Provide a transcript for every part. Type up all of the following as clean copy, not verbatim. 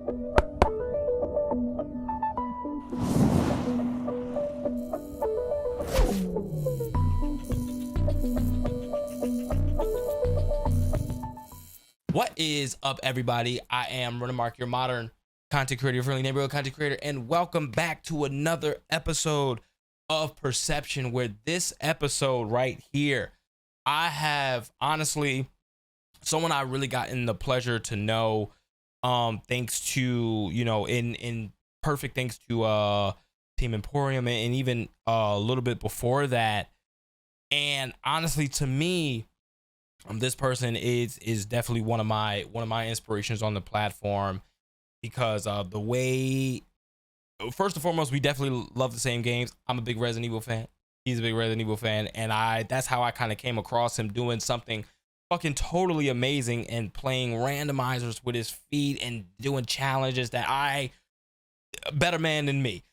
What is up, everybody? I am RenaMarq, your modern content creator, your friendly neighborhood content creator, and welcome back to another episode of Per-Sception, where this episode right here, I have honestly someone I really gotten the pleasure to know, thanks to, in perfect thanks to Team Emporium and even a little bit before that. And honestly, to me, this person is definitely one of my inspirations on the platform, because of the way, first and foremost, we definitely love the same games. I'm a big Resident Evil fan. He's a big Resident Evil fan, and that's how I kind of came across him doing something fucking totally amazing and playing randomizers with his feet and doing challenges that better man than me.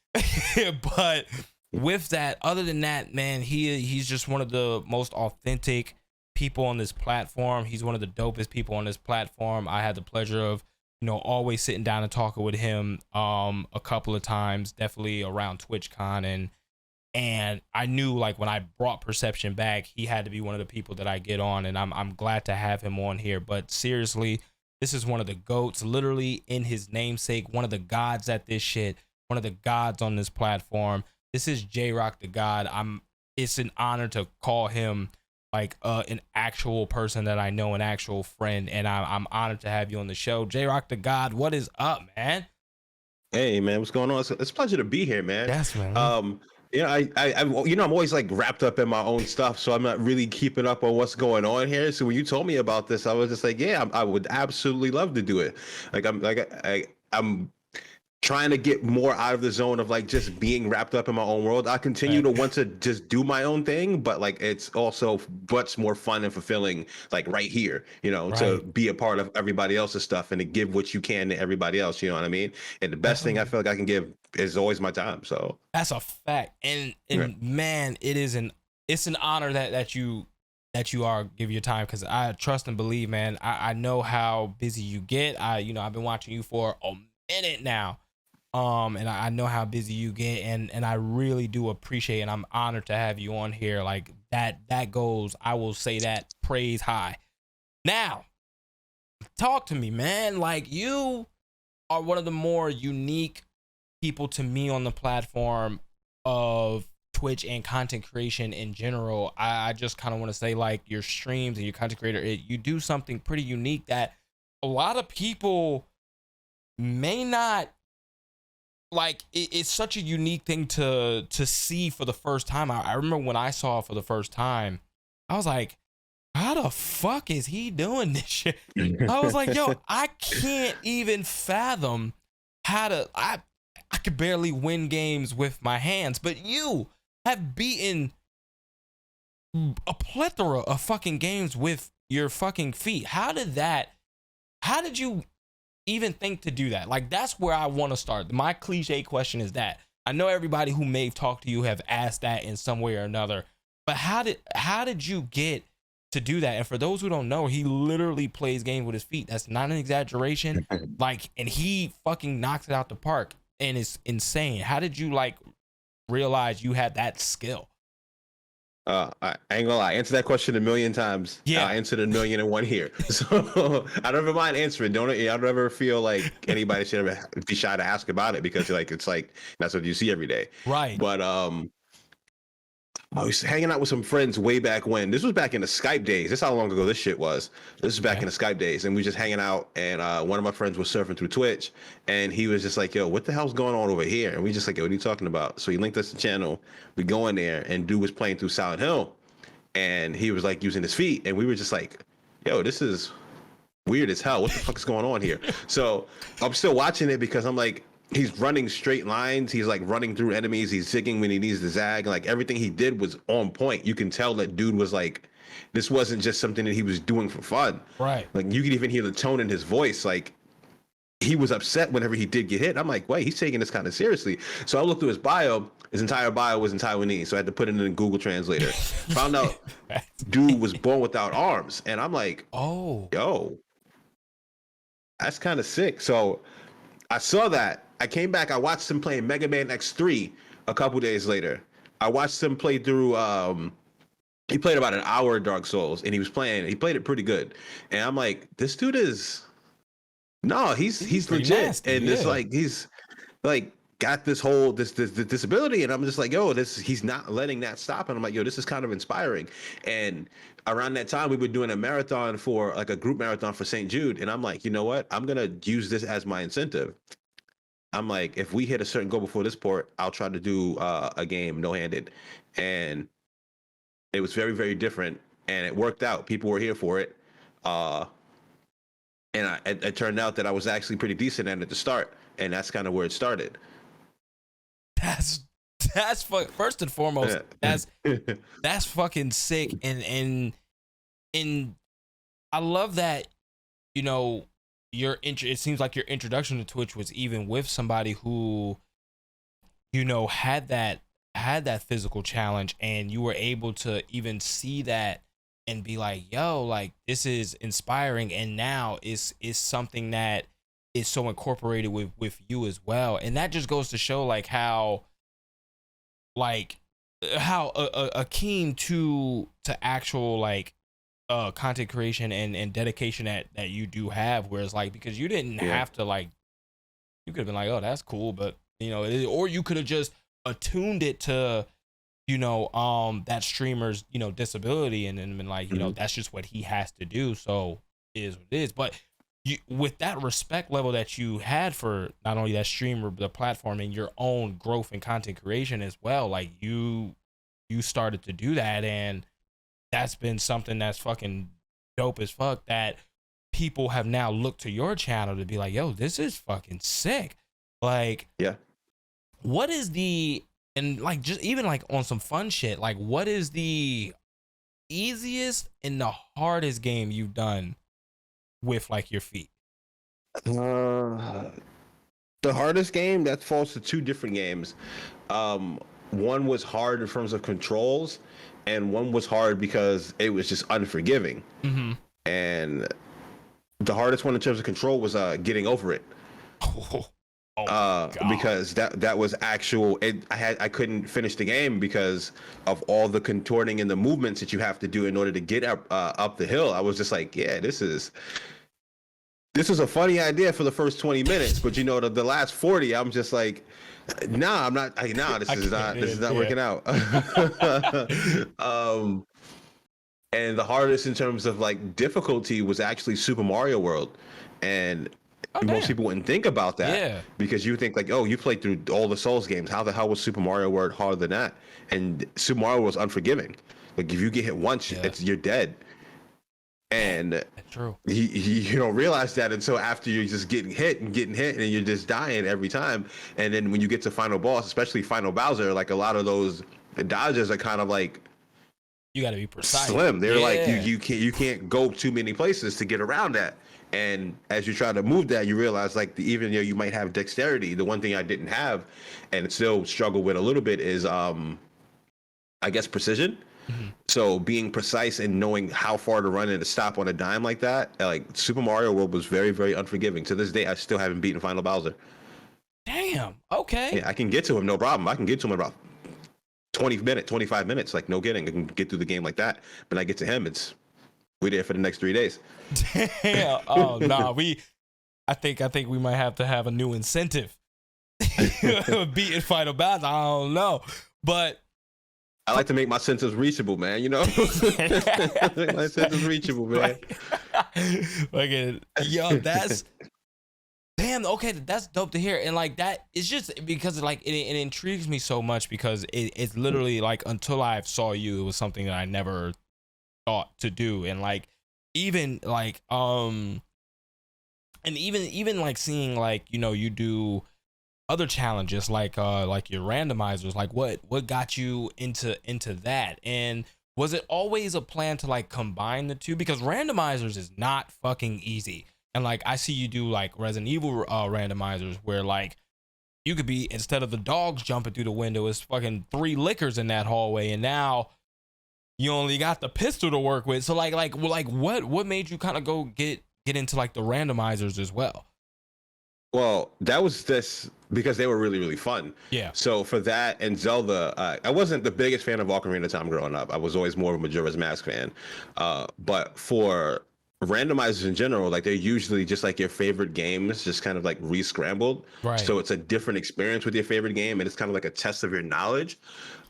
But with that, other than that, man, he's just one of the most authentic people on this platform. He's one of the dopest people on this platform. I had the pleasure of, always sitting down and talking with him a couple of times, definitely around TwitchCon, and I knew, like, when I brought Per-Sception back, he had to be one of the people that I get on, and I'm glad to have him on here. But seriously, this is one of the GOATs, literally in his namesake, one of the gods at this shit, one of the gods on this platform. This is JrocTheGod. It's an honor to call him like an actual person that I know, an actual friend, and I'm honored to have you on the show. JrocTheGod, what is up, man? Hey, man, what's going on? It's a pleasure to be here, man. Yes, man. I'm always like wrapped up in my own stuff, so I'm not really keeping up on what's going on here. So when you told me about this, I was just like, yeah, I would absolutely love to do it. I'm trying to get more out of the zone of like just being wrapped up in my own world. I continue to want to just do my own thing, but like it's also much more fun and fulfilling, like right here, to be a part of everybody else's stuff and to give what you can to everybody else. You know what I mean? And the best thing I feel like I can give is always my time. So that's a fact. And man, it's an honor that you give your time, because I trust and believe, man. I know how busy you get. I've been watching you for a minute now. And I know how busy you get, and I really do appreciate, and I'm honored to have you on here. Like that goes, I will say that, praise high. Now, talk to me, man. Like, you are one of the more unique people to me on the platform of Twitch and content creation in general. I just kind of want to say, like, your streams and your content creator, you do something pretty unique that a lot of people may not. Like, it's such a unique thing to see for the first time. I remember when I saw it for the first time, I was like, how the fuck is he doing this shit? I was like, yo, I can't even fathom how to, I could barely win games with my hands, but you have beaten a plethora of fucking games with your fucking feet. How did you even think to do that? Like, that's where I want to start. My cliche question is that. I know everybody who may have talked to you have asked that in some way or another, but how did you get to do that? And for those who don't know, he literally plays games with his feet. That's not an exaggeration. Like, and he fucking knocks it out the park, and it's insane. How did you, like, realize you had that skill? I ain't gonna lie, I answered that question a million times. Yeah. I answered 1,000,001 here. So I don't ever mind answering. I don't ever feel like anybody should ever be shy to ask about it, because it's like that's what you see every day. Right. But I was hanging out with some friends way back when. This was back in the Skype days. This is how long ago this shit was. This is back in the Skype days. And we just hanging out, and one of my friends was surfing through Twitch, and he was just like, yo, what the hell's going on over here? And we just like, yo, what are you talking about? So he linked us the channel. We go in there, and dude was playing through Silent Hill, and he was like using his feet, and we were just like, yo, this is weird as hell. What the fuck is going on here? So I'm still watching it because I'm like, he's running straight lines. He's like running through enemies. He's zigging when he needs to zag. Like, everything he did was on point. You can tell that dude was like, this wasn't just something that he was doing for fun. Right. Like, you could even hear the tone in his voice. Like, he was upset whenever he did get hit. I'm like, wait, he's taking this kind of seriously. So I looked through his bio. His entire bio was in Taiwanese, so I had to put it in Google Translator. Found out dude was born without arms. And I'm like, oh, yo, that's kind of sick. So I saw that. I came back. I watched him playing Mega Man X3 a couple days later. I watched him play through. He played about an hour of Dark Souls, and he played it pretty good. And I'm like, this dude is no, he's pretty legit, nasty, and yeah. it's like he's like got this whole this disability, and I'm just like, yo, he's not letting that stop. And I'm like, yo, this is kind of inspiring. And around that time, we were doing a marathon for like a group marathon for St. Jude, and I'm like, you know what? I'm gonna use this as my incentive. I'm like, if we hit a certain goal before this port, I'll try to do a game no-handed, and it was very, very different, and it worked out. People were here for it, and it turned out that I was actually pretty decent at it to start, and that's kind of where it started. That's first and foremost. That's fucking sick, and I love that. You know, it seems like your introduction to Twitch was even with somebody who, you know, had that physical challenge, and you were able to even see that and be like, yo, like this is inspiring, and now it's something that is so incorporated with you as well. And that just goes to show like how keen to actual like content creation and dedication that you do have, whereas like, because you didn't have to like, you could have been like, oh, that's cool, but you know, or you could have just attuned it to, you know, that streamer's, you know, disability, and then been like, you know, that's just what he has to do, so it is what it is. But you, with that respect level that you had for not only that streamer, the platform, and your own growth and content creation as well, like you started to do that, and that's been something that's fucking dope as fuck, that people have now looked to your channel to be like, yo, this is fucking sick. Like, what is the, and like, just even like on some fun shit, like what is the easiest and the hardest game you've done with like your feet? The hardest game, that falls to two different games. One was hard in terms of controls, and one was hard because it was just unforgiving. And the hardest one in terms of control was getting over it. Because that was actual. I couldn't finish the game because of all the contorting and the movements that you have to do in order to get up the hill. I was just like, yeah, this is a funny idea for the first 20 minutes, but you know, the last 40, I'm just like, nah, I'm not. Nah, this is not working out. And the hardest in terms of like difficulty was actually Super Mario World, and most people wouldn't think about that because you think like, oh, you played through all the Souls games. How the hell was Super Mario World harder than that? And Super Mario was unforgiving. Like if you get hit once, you're dead. And that's true. You don't realize that until after you're just getting hit, and you're just dying every time. And then when you get to final boss, especially Final Bowser, like a lot of those dodges are kind of like, you got to be precise. Slim. They're like you can't go too many places to get around that. And as you try to move that, you realize like even though you might have dexterity, the one thing I didn't have and still struggle with a little bit is I guess precision. So being precise and knowing how far to run and to stop on a dime like that, like Super Mario World was very, very unforgiving. To this day, I still haven't beaten Final Bowser. Damn. Okay. Yeah, I can get to him, no problem. I can get to him in about 25 minutes, like no kidding. I can get through the game like that. But I get to him, we're there for the next 3 days. Damn. Oh no, I think we might have to have a new incentive. Beating Final Bowser, I don't know, but I like to make my senses reachable, man. You know, my senses reachable, man. Like, yo, that's damn. Okay, that's dope to hear. And like that, it's just because like it intrigues me so much because it's literally like until I saw you, it was something that I never thought to do. And like even like and even like seeing like, you know, you do other challenges like your randomizers, like what got you into that, and was it always a plan to like combine the two? Because randomizers is not fucking easy, and like I see you do like Resident Evil randomizers where like you could be, instead of the dogs jumping through the window, it's fucking 3 lickers in that hallway, and now you only got the pistol to work with. So like what made you kind of go get into like the randomizers as well? Well, that was this because they were really, really fun. Yeah. So for that and Zelda, I wasn't the biggest fan of Ocarina of Time growing up. I was always more of a Majora's Mask fan. But for randomizers in general, like they're usually just like your favorite games, just kind of like re-scrambled. Right. So it's a different experience with your favorite game, and it's kind of like a test of your knowledge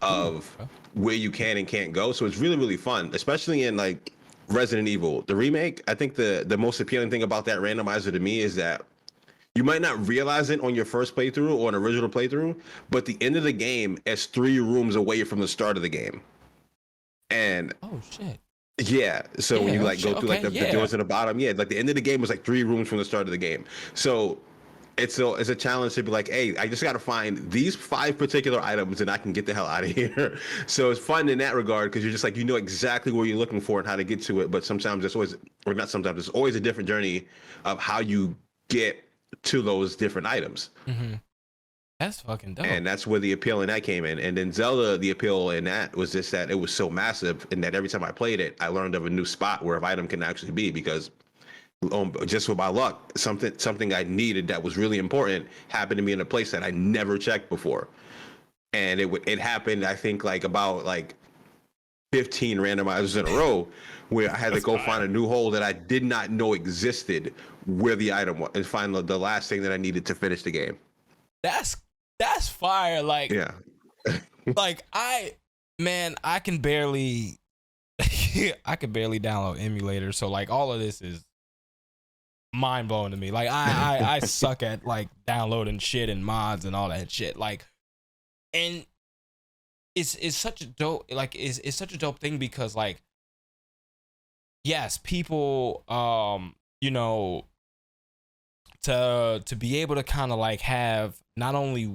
of Ooh. where you can and can't go. So it's really, really fun, especially in like Resident Evil, the remake. I think the most appealing thing about that randomizer to me is that you might not realize it on your first playthrough or an original playthrough, but the end of the game is 3 rooms away from the start of the game. And Oh shit. yeah, so when Yeah, you oh, like go shit. through like Okay, the yeah. doors at the bottom, yeah, like the end of the game was like 3 rooms from the start of the game. So it's a challenge to be like, hey, I just got to find these 5 particular items and I can get the hell out of here. So it's fun in that regard because you're just like, you know exactly where you're looking for and how to get to it. But sometimes it's always, or not sometimes, it's always a different journey of how you get to those different items. Mm-hmm. That's fucking dope. And that's where the appeal in that came in. And then Zelda, the appeal in that was just that it was so massive, and that every time I played it, I learned of a new spot where an item can actually be, because just with my luck, something I needed that was really important happened to me in a place that I never checked before. And it happened, I think, like about like 15 randomizers in a row where I had to go find a new hole that I did not know existed where the item was, and find the last thing that I needed to finish the game. That's fire. Like, Yeah. like I can barely I can barely download emulators, so like all of this is mind blowing to me. Like I suck at like downloading shit and mods and all that shit. Like, and it's such a dope, like it's such a dope thing because like, yes, people you know, to be able to kind of like have not only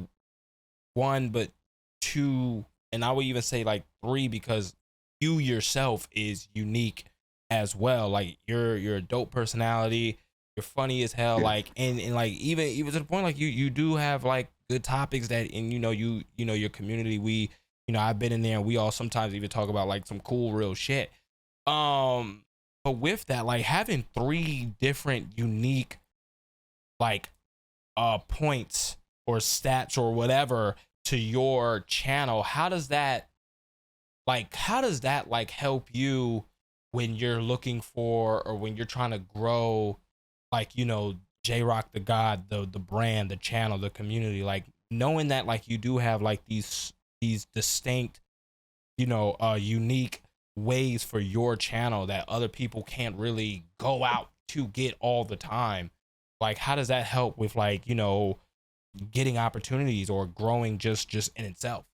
1 but 2, and I would even say like 3, because you yourself is unique as well. Like you're a dope personality, you're funny as hell, like and like even to the point like you do have like good topics that, and you know your community, we, you know, I've been in there and we all sometimes even talk about like some cool real shit. But with that, like having 3 different unique like points or stats or whatever to your channel, how does that like help you when you're looking for, or when you're trying to grow, like, you know, JrocTheGod, the brand, the channel, the community, like knowing that like you do have like these distinct, you know, unique ways for your channel that other people can't really go out to get all the time. Like how does that help with like, you know, getting opportunities or growing just in itself?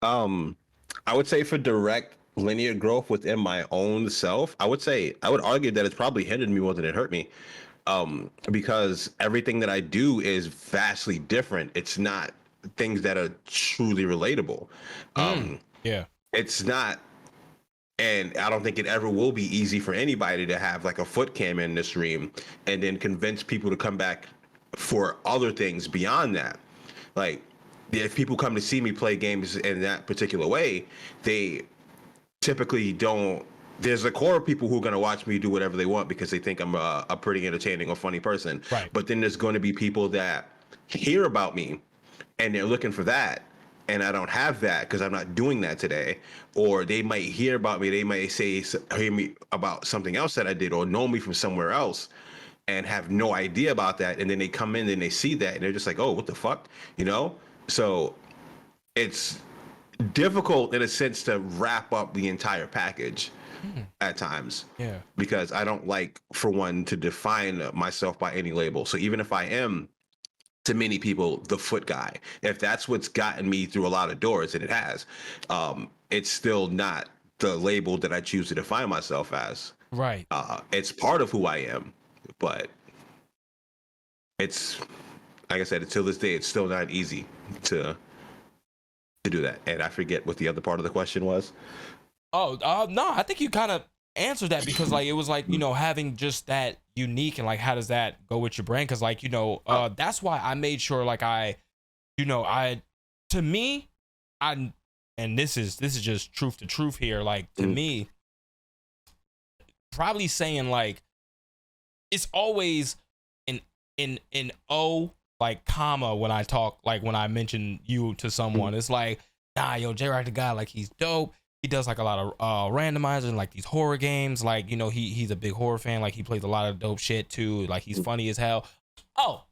I would say for direct linear growth within my own self, I would argue that it's probably hindered me more than it hurt me. Because everything that I do is vastly different. It's not things that are truly relatable. Yeah. It's not, and I don't think it ever will be easy for anybody to have like a foot cam in the stream and then convince people to come back for other things beyond that. Like, if people come to see me play games in that particular way, they typically don't. There's a core of people who are going to watch me do whatever they want because they think I'm a pretty entertaining or funny person. Right. But then there's going to be people that hear about me and they're looking for that, and I don't have that because I'm not doing that today. Or they might hear about me, they might hear me about something else that I did, or know me from somewhere else and have no idea about that. And then they come in and they see that and they're just like, oh, what the fuck, you know? So it's difficult in a sense to wrap up the entire package at times. Yeah. Because I don't like, for one, to define myself by any label. So even if I am, to many people, the foot guy, if that's what's gotten me through a lot of doors, and it has, it's still not the label that I choose to define myself as. Right. It's part of who I am, but it's, like I said, until this day, it's still not easy to do that. And I forget what the other part of the question was. Oh, no, I think you kind of answered that, because like it was like, you know, having just that unique, and like how does that go with your brand? Because like, you know, that's why I made sure like to me, and this is just truth to truth here, like to me, probably saying like it's always in O like comma when I talk, like when I mention you to someone, it's like, nah, yo, JrocTheGod, like he's dope. He does like a lot of randomizers and like these horror games. Like, you know, he's a big horror fan. Like he plays a lot of dope shit too. Like he's funny as hell. Oh,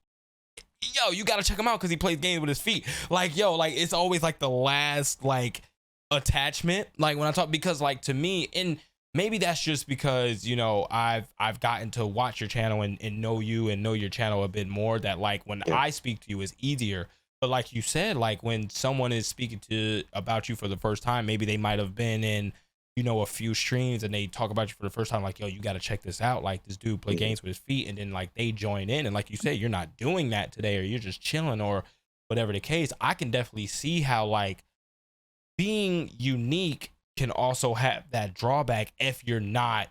yo, you gotta check him out because he plays games with his feet. Like, yo, like it's always like the last like attachment. Like when I talk, because like to me, and maybe that's just because, you know, I've gotten to watch your channel and know you and know your channel a bit more, that like when I speak to you is easier. But like you said, like when someone is speaking to about you for the first time, maybe they might have been in, you know, a few streams and they talk about you for the first time, like, yo, you got to check this out. Like this dude play games with his feet, and then like they join in. And like you say, you're not doing that today, or you're just chilling or whatever the case. I can definitely see how like being unique can also have that drawback if you're not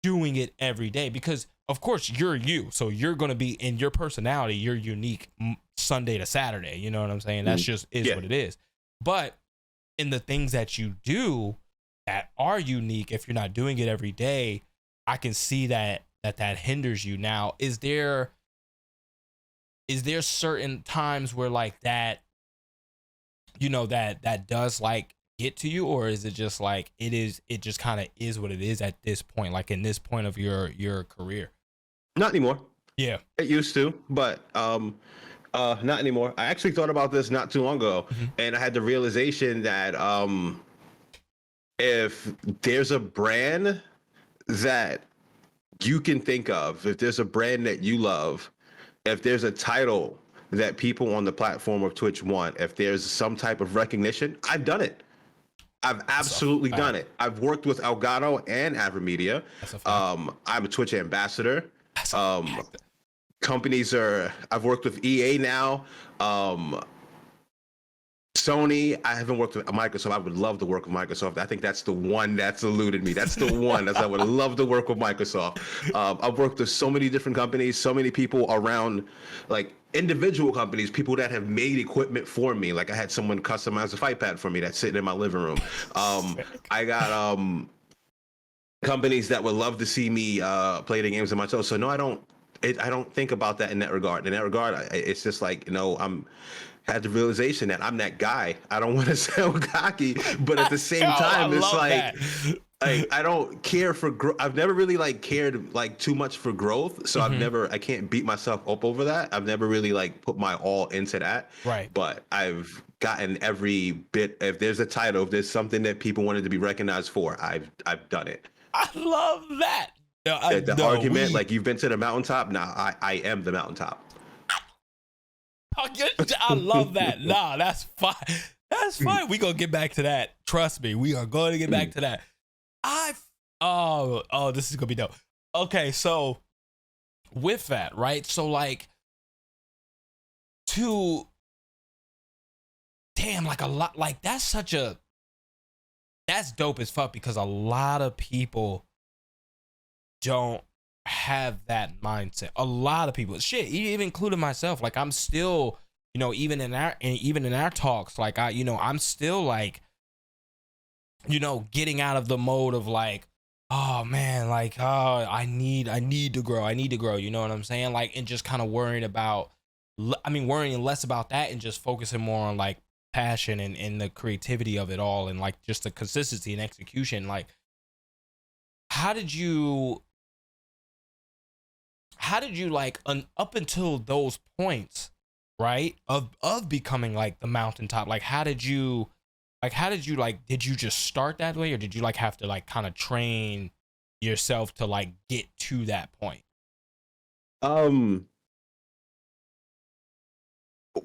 doing it every day, because of course you're you, so you're going to be in your personality, you're unique Sunday to Saturday, you know what I'm saying? That's just what it is. But in the things that you do that are unique, if you're not doing it every day, I can see that hinders you. Now, is there certain times where like that, you know, that does like get to you, or is it just like it just kind of is what it is at this point, like in this point of your career? Not anymore. Yeah, it used to, but not anymore. I actually thought about this not too long ago, and I had the realization that if there's a brand that you can think of, if there's a brand that you love, if there's a title that people on the platform of Twitch want, if there's some type of recognition, I've done it. I've absolutely done it. I've worked with Elgato and AverMedia. I'm a Twitch ambassador. Companies I've worked with EA now. Sony, I haven't worked with Microsoft. I would love to work with Microsoft. I think that's the one that's eluded me. That's the one I would love to work with Microsoft. I've worked with so many different companies, so many people around, like individual companies, people that have made equipment for me. Like I had someone customize a fight pad for me that's sitting in my living room. I got companies that would love to see me play the games in myself. So no, I don't think about that in that regard. In that regard, it's just like, you know, had the realization that I'm that guy. I don't want to sound cocky, but at the same time, it's like I don't care for growth. I've never really like cared like too much for growth. So I can't beat myself up over that. I've never really like put my all into that. Right. But I've gotten every bit. If there's a title, if there's something that people wanted to be recognized for, I've done it. I love that. The argument, like you've been to the mountaintop. Nah, I am the mountaintop. I love that. Nah, that's fine. That's fine. We gonna get back to that. Trust me, we are going to get back to that. This is gonna be dope. Okay, so with that, right? So like like a lot, like that's dope as fuck, because a lot of people don't have that mindset. A lot of people, shit, even including myself, like I'm still, you know, even in our talks, like I'm still like, you know, getting out of the mode of like, oh man, like, oh, I need to grow, you know what I'm saying? Like, and just kind of worrying less about that and just focusing more on like passion and the creativity of it all, and like just the consistency and execution. Like, how did you like up until those points, right, of becoming like the mountaintop, like how did you did you just start that way, or did you like have to like kind of train yourself to like get to that point? When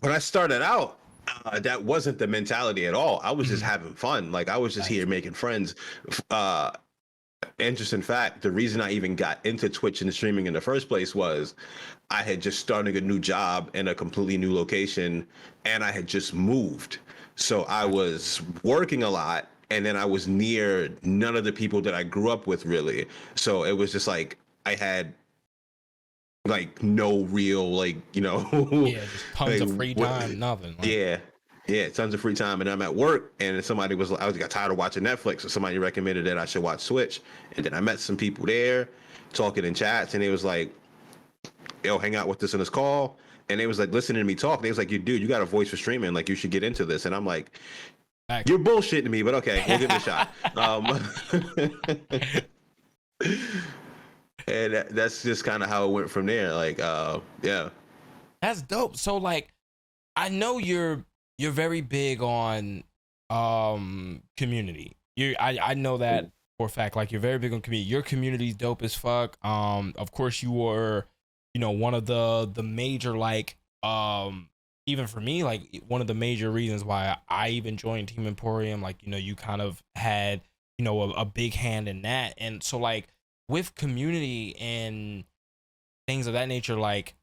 I started out, that wasn't the mentality at all. I was just having fun. Like I was just here making friends. Interesting fact, the reason I even got into Twitch and streaming in the first place was I had just started a new job in a completely new location, and I had just moved. So I was working a lot, and then I was near none of the people that I grew up with, really. So it was just like I had like no real, like, you know, just tons of free time, nothing. Like, yeah, tons of free time. And I'm at work, and somebody I got tired of watching Netflix, so somebody recommended that I should watch Twitch. And then I met some people there talking in chats, and it was like, yo, hang out with us on this call. And they was like listening to me talk. They was like, dude, you got a voice for streaming. Like, you should get into this. And I'm like, you're bullshitting me, but okay, we'll give it a shot. And that's just kind of how it went from there. Like, yeah. That's dope. So like, I know you're very big on community. I know that for a fact. Like, you're very big on community. Your community's dope as fuck. Of course you were, one of the major, like, even for me, like, one of the major reasons why I even joined Team Emporium. Like, you kind of had, a big hand in that. And so like, with community and things of that nature, like,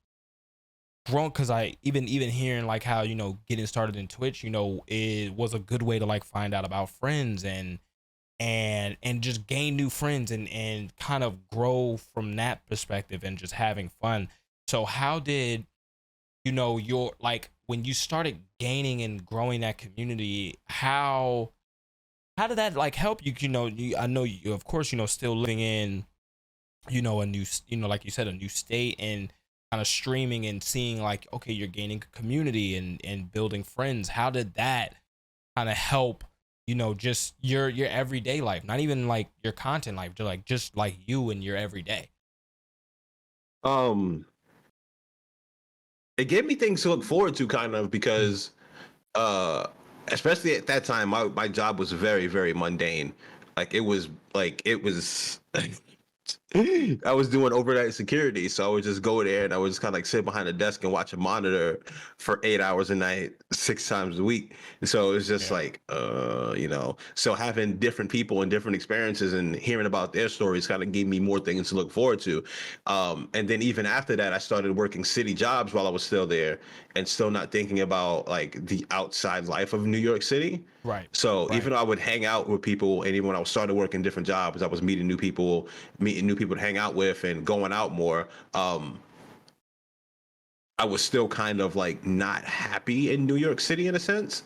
grown, because I even hearing like how getting started in Twitch, it was a good way to like find out about friends and just gain new friends and kind of grow from that perspective and just having fun. So how did your, like, when you started gaining and growing that community, how did that like help you? I know you, of course, still living in a new, like you said, a new state, and kind of streaming and seeing like, okay, you're gaining community and building friends. How did that kind of help, just your everyday life, not even like your content life, just like you and your everyday? It gave me things to look forward to, kind of, because especially at that time, my job was very, very mundane. Like, it was I was doing overnight security, so I would just go there and I would just kind of like sit behind a desk and watch a monitor for 8 hours a night, 6 times a week. And so it was just like, so having different people and different experiences and hearing about their stories kind of gave me more things to look forward to. And then even after that, I started working city jobs while I was still there and still not thinking about like the outside life of New York City. Right. So Right. even though I would hang out with people, and even when I started working different jobs, I was meeting new people to hang out with and going out more. I was still kind of like not happy in New York City in a sense.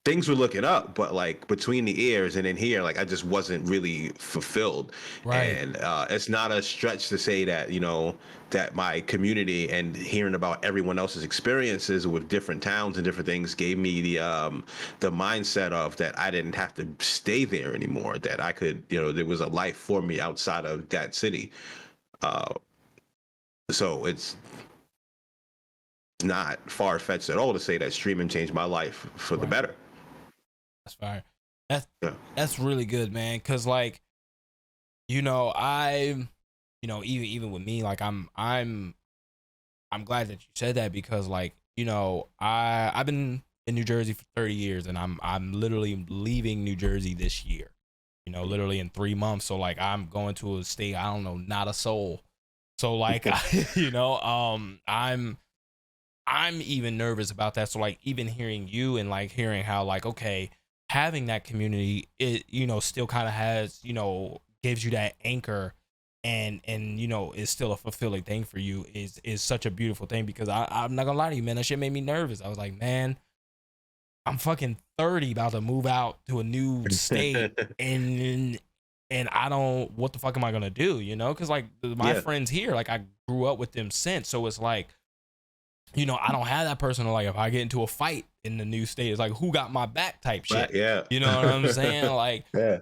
Things were looking up, but like between the ears and in here, like I just wasn't really fulfilled. Right. And it's not a stretch to say that, that my community and hearing about everyone else's experiences with different towns and different things gave me the mindset of that I didn't have to stay there anymore, that I could, there was a life for me outside of that city. So it's not far-fetched at all to say that streaming changed my life for the better. That's fine. That's really good, man. Cause like, I, even with me, like I'm glad that you said that, because like, I've been in New Jersey for 30 years and I'm literally leaving New Jersey this year, literally in 3 months. So like, I'm going to a state, I don't know, not a soul. So like, I'm even nervous about that. So like, even hearing you and like hearing how like, okay, having that community, it, still kind of has, gives you that anchor, and is still a fulfilling thing for you, is such a beautiful thing. Because I'm not gonna lie to you, man, that shit made me nervous. I was like, man, I'm fucking 30, about to move out to a new state, and I don't, what the fuck am I gonna do? Because like my friends here, like I grew up with them since, so it's like, I don't have that person to, like, if I get into a fight in the new state, it's like, who got my back type shit. Right, yeah. You know what I'm saying? Like, yeah.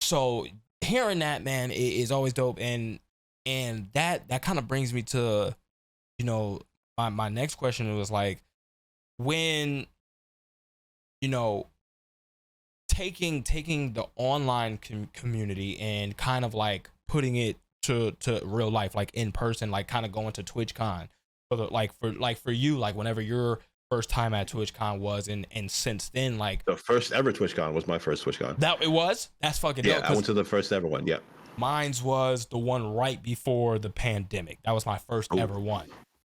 So hearing that, man, is always dope. And that kind of brings me to, my next question was like, when, taking the online community and kind of like putting it to real life, like in person, like kind of going to TwitchCon, for you, like whenever your first time at TwitchCon was, and since then, like the first ever TwitchCon was my first TwitchCon. That's fucking dope. I went to the first ever one. Yeah. Mine's was the one right before the pandemic. That was my first ever one.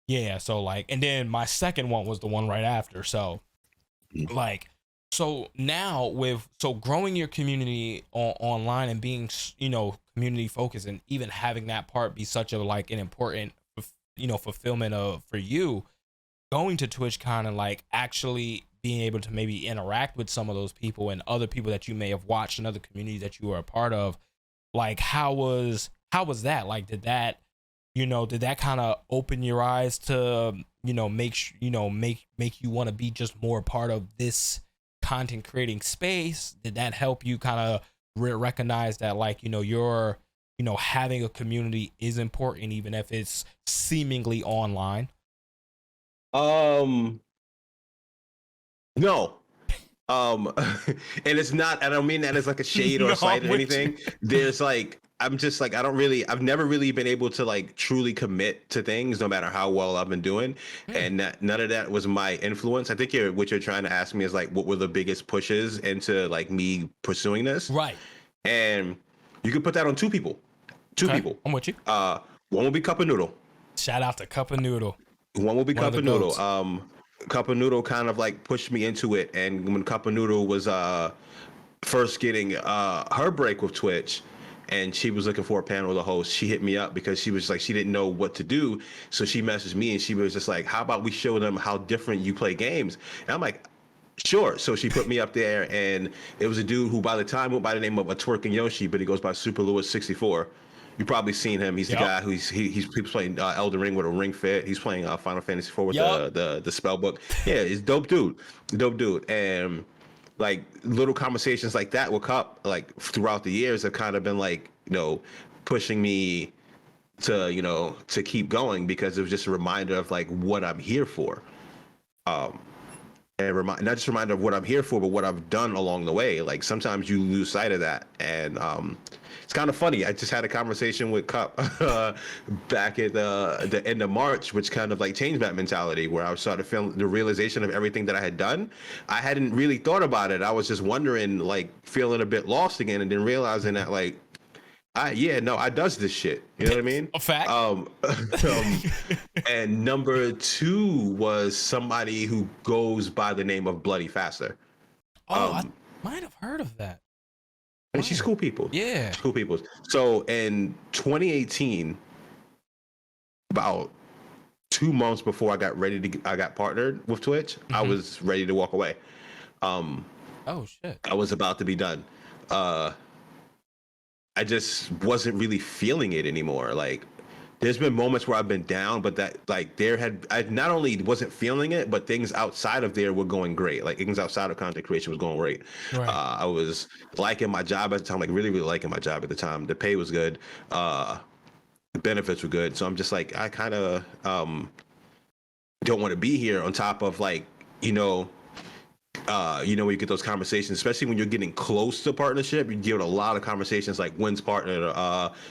Yeah. So like, and then my second one was the one right after. So like, so now growing your community online and being, community focused, and even having that part be such a like an important, fulfillment of for you, going to TwitchCon and like actually being able to maybe interact with some of those people and other people that you may have watched in other communities that you were a part of. Like, how was how was that? Like, did that kind of open your eyes to, make you want to be just more a part of this content creating space? Did that help you kind of recognize that, like, you're, having a community is important, even if it's seemingly online? No. And it's not, I don't mean that as like a shade or No, a slight I'm or with anything. There's like, I'm just like, I've never really been able to like truly commit to things no matter how well I've been doing. And none of that was my influence. I think what you're trying to ask me is like, what were the biggest pushes into like me pursuing this? Right. And you could put that on two people. Okay, I'm with you. One will be Cup of Noodle. Shout out to Cup of Noodle. One will be One of Cup the of Noodle. goats. Cup of Noodle kind of like pushed me into it. And when Cup of Noodle was first getting her break with Twitch, and she was looking for a panel to host, she hit me up because she was like, she didn't know what to do. So she messaged me and she was just like, how about we show them how different you play games? And I'm like, sure. So she put me up there, and it was a dude who by the time went by the name of a Twerking Yoshi, but he goes by Super Lewis 64. You've probably seen him. He's the guy who he's playing Elden Ring with a Ring Fit. He's playing Final Fantasy 4 with the spell book. Yeah, he's dope dude, and like little conversations like that with Cup, like throughout the years, have kind of been like, pushing me to keep going, because it was just a reminder of like what I'm here for. And not just a reminder of what I'm here for, but what I've done along the way. Like sometimes you lose sight of that, and it's kind of funny. I just had a conversation with Cup back at the end of March, which kind of like changed that mentality, where I started feeling the realization of everything that I had done. I hadn't really thought about it. I was just wondering, like feeling a bit lost again, and then realizing that like, I does this shit. You know what I mean? A fact. And number two was somebody who goes by the name of Bloody Faster. I might have heard of that. And she's cool people. Yeah. She's cool people. So in 2018, about 2 months before I got partnered with Twitch, I was ready to walk away. Oh shit. I was about to be done. I just wasn't really feeling it anymore. Like, there's been moments where I've been down, but that like I not only wasn't feeling it, but things outside of there were going great. Like things outside of content creation was going great. Right. I was liking my job at the time, like really, really liking my job at the time. The pay was good. The benefits were good. So I'm just like, I kind of don't want to be here, on top of like, when you get those conversations, especially when you're getting close to partnership, you get a lot of conversations like when's partner,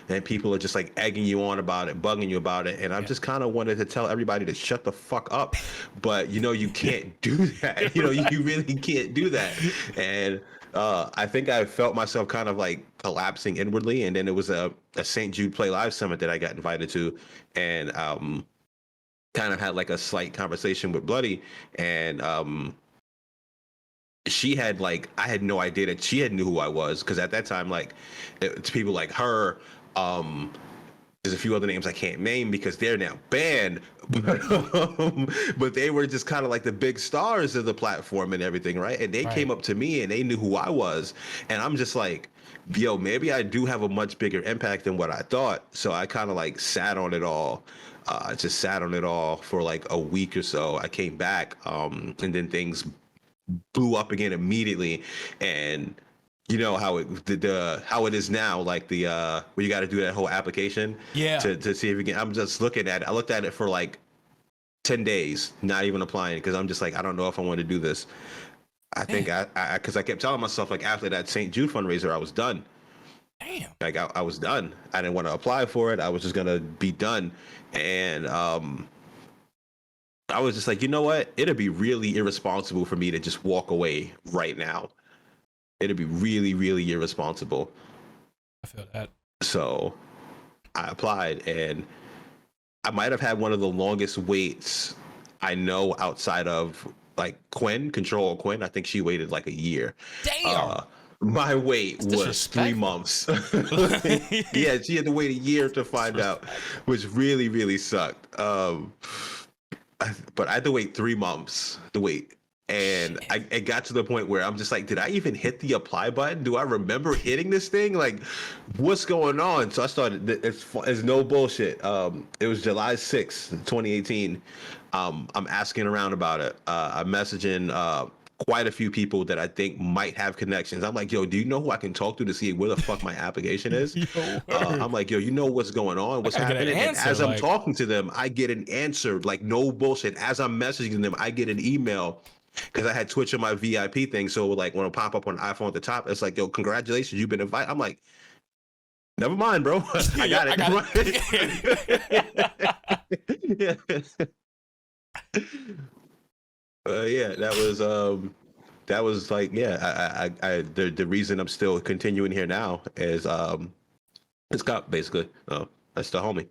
and people are just like egging you on about it, bugging you about it. And I've just kind of wanted to tell everybody to shut the fuck up, but you can't do that. You really can't do that. And I think I felt myself kind of like collapsing inwardly. And then it was a St. Jude Play Live Summit that I got invited to, and kind of had like a slight conversation with Bloody, and she had like, I had no idea that she had knew who I was, because at that time, like, it's people like her, there's a few other names I can't name because they're now banned, but they were just kind of like the big stars of the platform and everything, right? And they came up to me and they knew who I was, and I'm just like, yo, maybe I do have a much bigger impact than what I thought. So I kind of like sat on it all. Just sat on it all for like a week or so. I came back, and then things blew up again immediately. And you know how it is now, like the where you got to do that whole application to see if you can. I'm just looking at it. I looked at it for like 10 days, not even applying, because I'm just like, I don't know if I want to do this. I think because I kept telling myself, like, after that St. Jude fundraiser, I was done. Damn. Like I was done. I didn't want to apply for it. I was just gonna be done. And I was just like, you know what? It'd be really irresponsible for me to just walk away right now. It'd be really, really irresponsible. I feel that. So I applied, and I might have had one of the longest waits I know outside of like Control Quinn. I think she waited like a year. Damn. My wait was 3 months. Yeah, she had to wait a year to find out, which really, really sucked. But I had to wait 3 months to wait. And it got to the point where I'm just like, did I even hit the apply button? Do I remember hitting this thing? Like, what's going on? So I started, it's no bullshit. It was July 6th, 2018. I'm asking around about it. I'm messaging quite a few people that I think might have connections. I'm like, yo, do you know who I can talk to see where the fuck my application is? I'm like, yo, you know what's going on? What's happening? And as I'm talking to them, I get an answer, like no bullshit. As I'm messaging them, I get an email. Because I had Twitch on my VIP thing, so like when it pop up on the iPhone at the top, it's like, "Yo, congratulations, you've been invited." I'm like, "Never mind, bro. I got it." Yeah. Yeah, that was like, yeah. The reason I'm still continuing here now is it's Cup basically. That's the homie.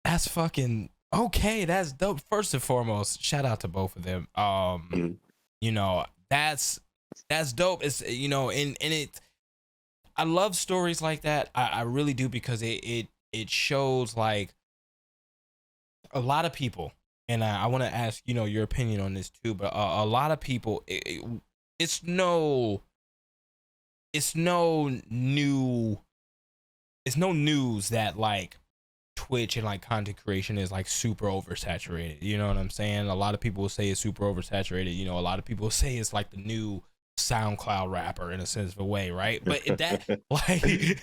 That's fucking okay. That's dope. First and foremost, shout out to both of them. You know, that's dope. It's, you know, and it, I love stories like that. I really do, because it shows like a lot of people, and I want to ask, you know, your opinion on this too. But a lot of people, it's no news that like Twitch and like content creation is like super oversaturated. You know what I'm saying? A lot of people will say it's super oversaturated. You know, a lot of people say it's like the new SoundCloud rapper in a sense of a way, right? But that like,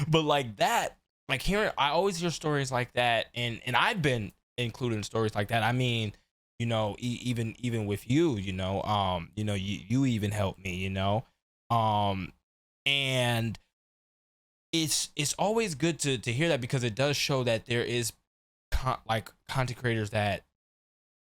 but like that, like hearing, I always hear stories like that, and I've been included in stories like that. I mean, you know, even with you, you know, you even helped me, you know, and it's always good to hear that, because it does show that there is like content creators that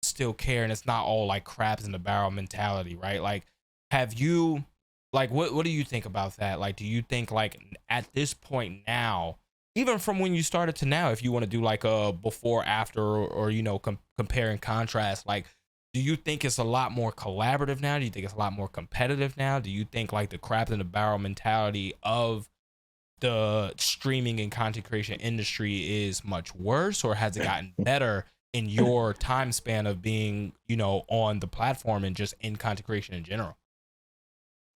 still care, and it's not all like crabs in the barrel mentality, right? Like, have you, like, what do you think about that? Like, do you think like at this point now, even from when you started to now, if you want to do like a before after, or you know, compare and contrast, like, do you think it's a lot more collaborative now? Do you think it's a lot more competitive now? Do you think like the crabs in the barrel mentality of the streaming and content creation industry is much worse, or has it gotten better in your time span of being, you know, on the platform and just in content creation in general?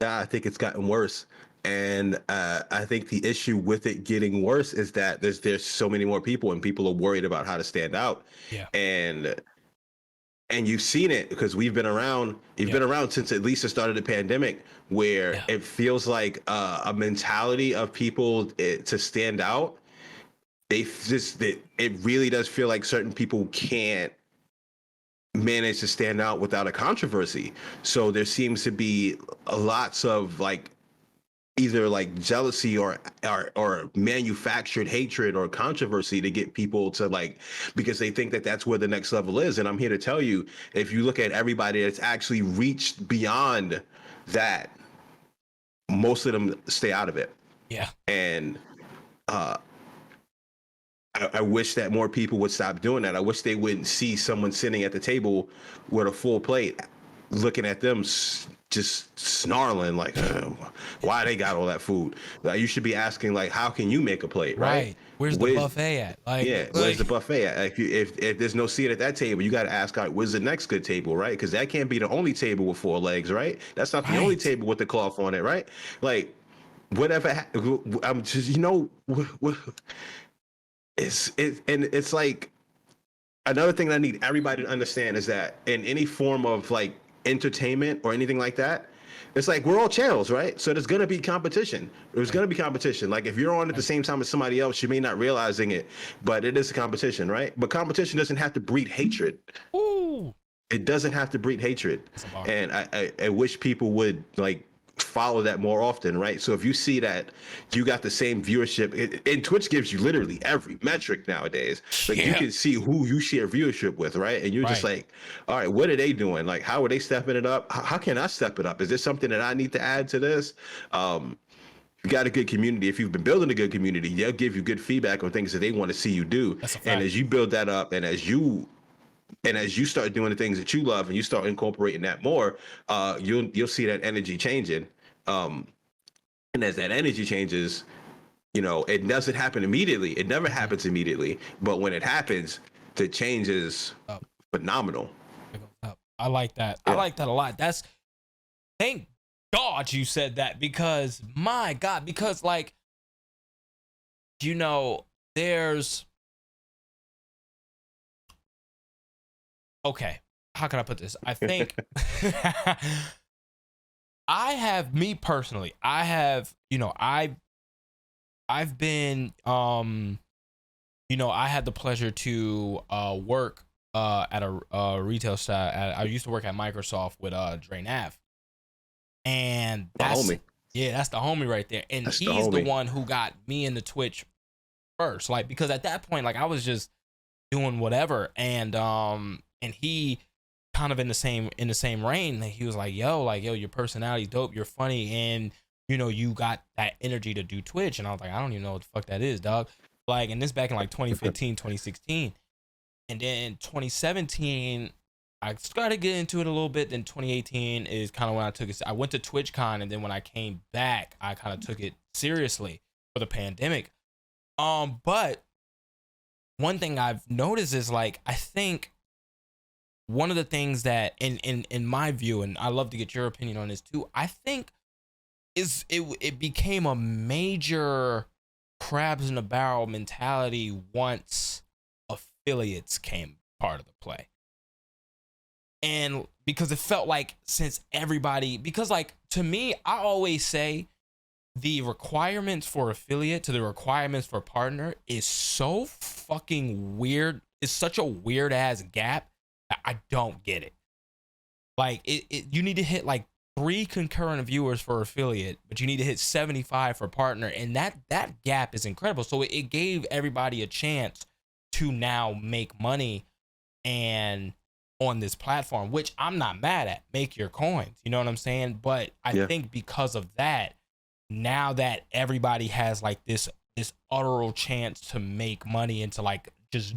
Yeah, I think it's gotten worse. And I think the issue with it getting worse is that there's so many more people, and people are worried about how to stand out. Yeah. And you've seen it, because we've been around. You've been around since at least the start of the pandemic, where it feels like a mentality of people to stand out. It really does feel like certain people can't manage to stand out without a controversy. So there seems to be lots of like either like jealousy or manufactured hatred or controversy to get people to like, because they think that that's where the next level is. And I'm here to tell you, if you look at everybody that's actually reached beyond that, most of them stay out of it. Yeah. And I wish that more people would stop doing that. I wish they wouldn't see someone sitting at the table with a full plate, looking at them just snarling like, why they got all that food? Like, you should be asking like, how can you make a plate, right? Where's the buffet at? Like, where's the buffet at? Like, if there's no seat at that table, you got to ask, all right, where's the next good table, right? Because that can't be the only table with 4 legs, right? That's not the only table with the cloth on it, right? Like, whatever. I'm just, you know, it's like, another thing that I need everybody to understand is that in any form of like entertainment or anything like that, it's like we're all channels, right? So there's gonna be competition. There's gonna be competition. Like if you're on at the same time as somebody else, you may not realizing it, but it is a competition, right? But competition doesn't have to breed hatred. Ooh. It doesn't have to breed hatred. And I wish people would like follow that more often, right? So if you see that you got the same viewership, and Twitch gives you literally every metric nowadays, like you can see who you share viewership with, right? And you're just like, all right, what are they doing? Like, how are they stepping it up? How can I step it up? Is there something that I need to add to this? You got a good community. If you've been building a good community, they'll give you good feedback on things that they want to see you do. And as you build that up, and as you start doing the things that you love, and you start incorporating that more, you'll see that energy changing. And as that energy changes, you know, it doesn't happen immediately. It never happens immediately. But when it happens, the change is phenomenal. I like that. Yeah. I like that a lot. Thank God you said that, because my God, because like, there's, okay, how can I put this? I think me personally, I've been, I had the pleasure to work at a retail site. I used to work at Microsoft with Dre Nav, and My homie. that's the homie right there. And That's he's the homie. one who got me into Twitch first, like, because at that point, like, I was just doing whatever, and he kind of in the same reign. He was like, yo, your personality's dope, you're funny, and you got that energy to do Twitch. And I was like, I don't even know what the fuck that is, dog. Like, and this back in like 2015, 2016. And then 2017, I started getting into it a little bit. Then 2018 is kind of when I took it. I went to TwitchCon, and then when I came back, I kind of took it seriously for the pandemic. But one thing I've noticed is, like, I think one of the things that, in my view, and I love to get your opinion on this too, I think it became a major crabs in the barrel mentality once affiliates came part of the play. And because it felt like, because like, to me, I always say the requirements for affiliate to the requirements for partner is so fucking weird. It's such a weird ass gap that I don't get it. Like, you need to hit like 3 concurrent viewers for affiliate, but you need to hit 75 for partner, and that gap is incredible. So it gave everybody a chance to now make money and on this platform, which I'm not mad at. Make your coins, you know what I'm saying? But I think because of that, now that everybody has like this utteral chance to make money and to like just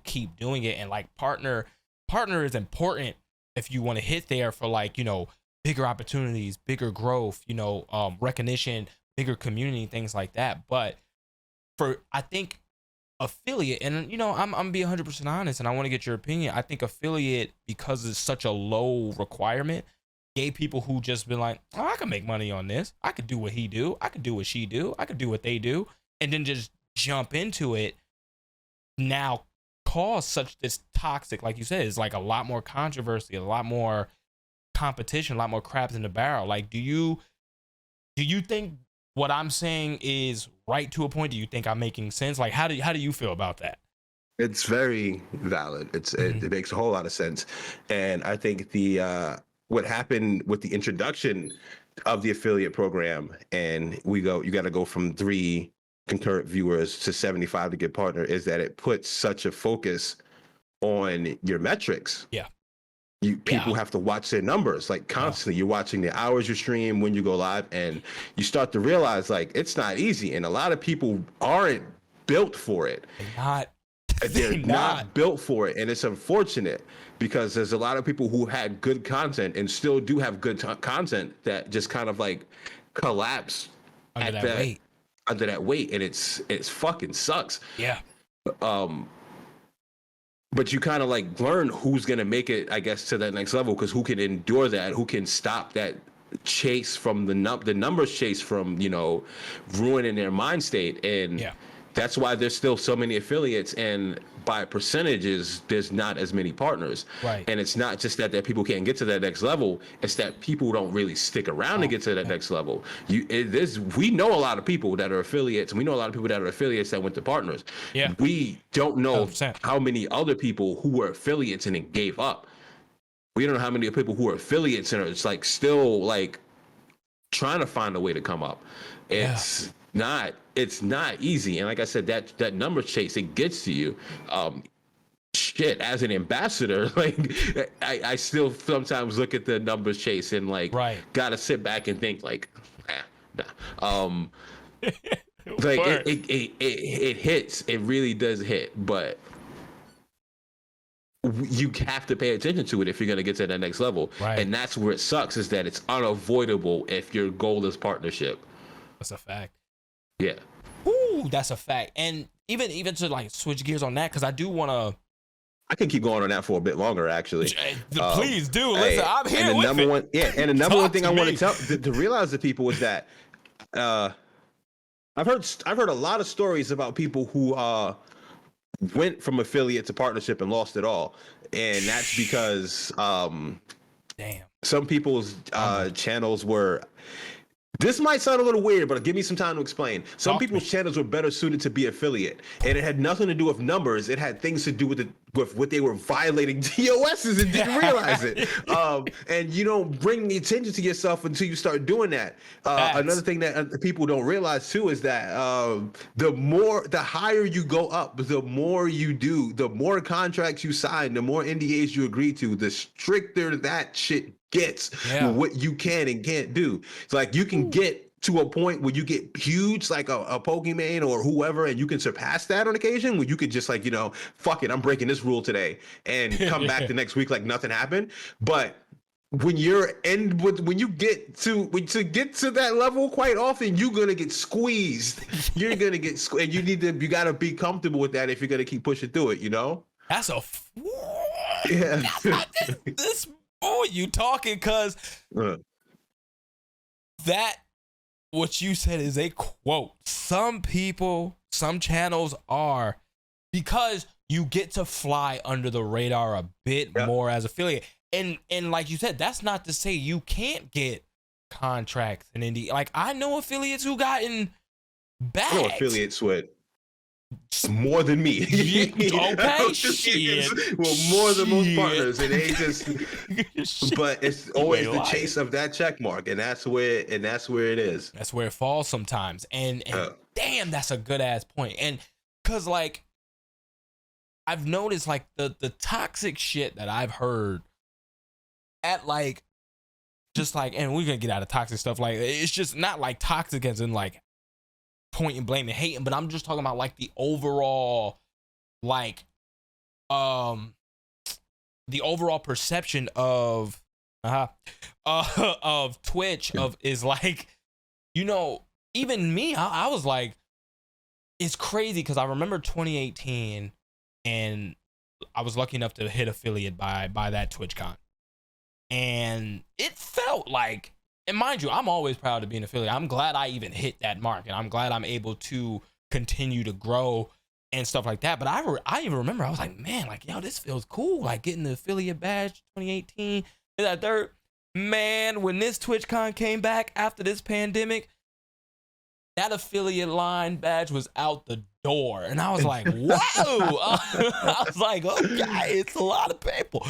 keep doing it, and like partner is important if you want to hit there for like bigger opportunities, bigger growth, recognition, bigger community, things like that. But I think affiliate, and I'm being 100% honest, and I want to get your opinion. I think affiliate, because it's such a low requirement, gave people who just been like, oh, I can make money on this. I could do what he do. I could do what she do. I could do what they do, and then just jump into it. Now cause such this toxic, like you said, it's like a lot more controversy, a lot more competition, a lot more crabs in the barrel. Like, do you think what I'm saying is right to a point? Do you think I'm making sense? Like, how do you feel about that? It's very valid. It makes a whole lot of sense. And I think what happened with the introduction of the affiliate program, and you got to go from 3 concurrent viewers to 75 to get partner, is that it puts such a focus on your metrics. Yeah. People have to watch their numbers like constantly. You're watching the hours you stream, when you go live, and you start to realize like it's not easy, and a lot of people aren't built for it. They're not built for it, and it's unfortunate because there's a lot of people who had good content and still do have good content that just kind of like collapse under that weight, and it's fucking sucks. Yeah. But you kind of like learn who's going to make it, I guess, to that next level, because who can endure that, who can stop that chase from the numbers chase from, ruining their mind state. And that's why there's still so many affiliates, and by percentages, there's not as many partners. Right. And it's not just that people can't get to that next level. It's that people don't really stick around to get to that next level. We know a lot of people that are affiliates, and we know a lot of people that are affiliates that went to partners. Yeah. We don't know 100%. how many other people who were affiliates and then gave up. We don't know how many people who are affiliates and are just like still like trying to find a way to come up. It's not easy. And like I said, that number chase, it gets to you. Shit, as an ambassador, like I still sometimes look at the numbers chase and like gotta sit back and think like, nah. Like it hits, it really does hit, but you have to pay attention to it if you're going to get to that next level. Right. And that's where it sucks, is that it's unavoidable if your goal is partnership. That's a fact. Yeah. Ooh, that's a fact. And even to like switch gears on that, because I do want to I could keep going on that for a bit longer, actually. Please do. Listen, I'm here with it. And the number one thing I want to tell to realize to people is that I've heard a lot of stories about people who went from affiliate to partnership and lost it all, and that's because some people's channels were. This might sound a little weird, but give me some time to explain. Some people's channels were better suited to be affiliate, and it had nothing to do with numbers. It had things to do with what they were violating DOSs and didn't realize it. And you don't bring the attention to yourself until you start doing that. Another thing that people don't realize too is that the higher you go up, the more you do, the more contracts you sign, the more NDAs you agree to, the stricter that shit gets what you can and can't do. It's like you can get to a point where you get huge, like a Pokemon or whoever, and you can surpass that on occasion, where you could just fuck it, I'm breaking this rule today, and come back the next week like nothing happened. But when you get to that level, quite often you're gonna get squeezed. You're gonna get and you gotta be comfortable with that if you're gonna keep pushing through it. That's this. Oh, you talking? Because that what you said is a quote. Some people, some channels are, because you get to fly under the radar a bit more as affiliate. And like you said, that's not to say you can't get contracts in indie. Like, I know affiliates who gotten bags. I know affiliates with more than me. Okay, shit. Well, more than most partners, and they just. But it's always the chase of that check mark, and that's where it is. That's where it falls sometimes. And damn, that's a good ass point. And because I've noticed the toxic shit that I've heard at and we're gonna get out of toxic stuff. It's just not toxic as in point and blame and hating, but I'm just talking about the overall the overall perception of Twitch is even me, I was like, it's crazy because I remember 2018 and I was lucky enough to hit affiliate by that TwitchCon, and it felt like. And mind you, I'm always proud to be an affiliate. I'm glad I even hit that mark, and I'm glad I'm able to continue to grow and stuff like that. But I even remember I was like, man, this feels cool. Getting the affiliate badge 2018. That third, man, when this TwitchCon came back after this pandemic, that affiliate line badge was out the door. And I was like, whoa. I was like, okay, it's a lot of people.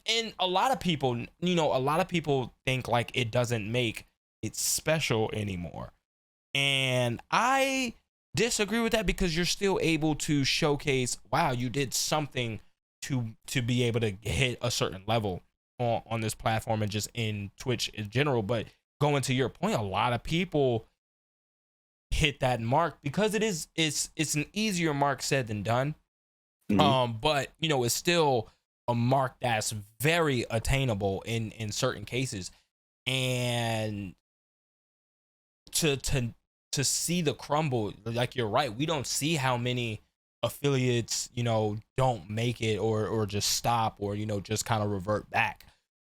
And a lot of people, think it doesn't make it special anymore. And I disagree with that, because you're still able to showcase, wow, you did something to be able to hit a certain level on this platform and just in Twitch in general. But going to your point, a lot of people hit that mark because it's an easier mark said than done. But it's still a mark that's very attainable in certain cases. And to see the crumble, you're right, we don't see how many affiliates don't make it or just stop or just kind of revert back.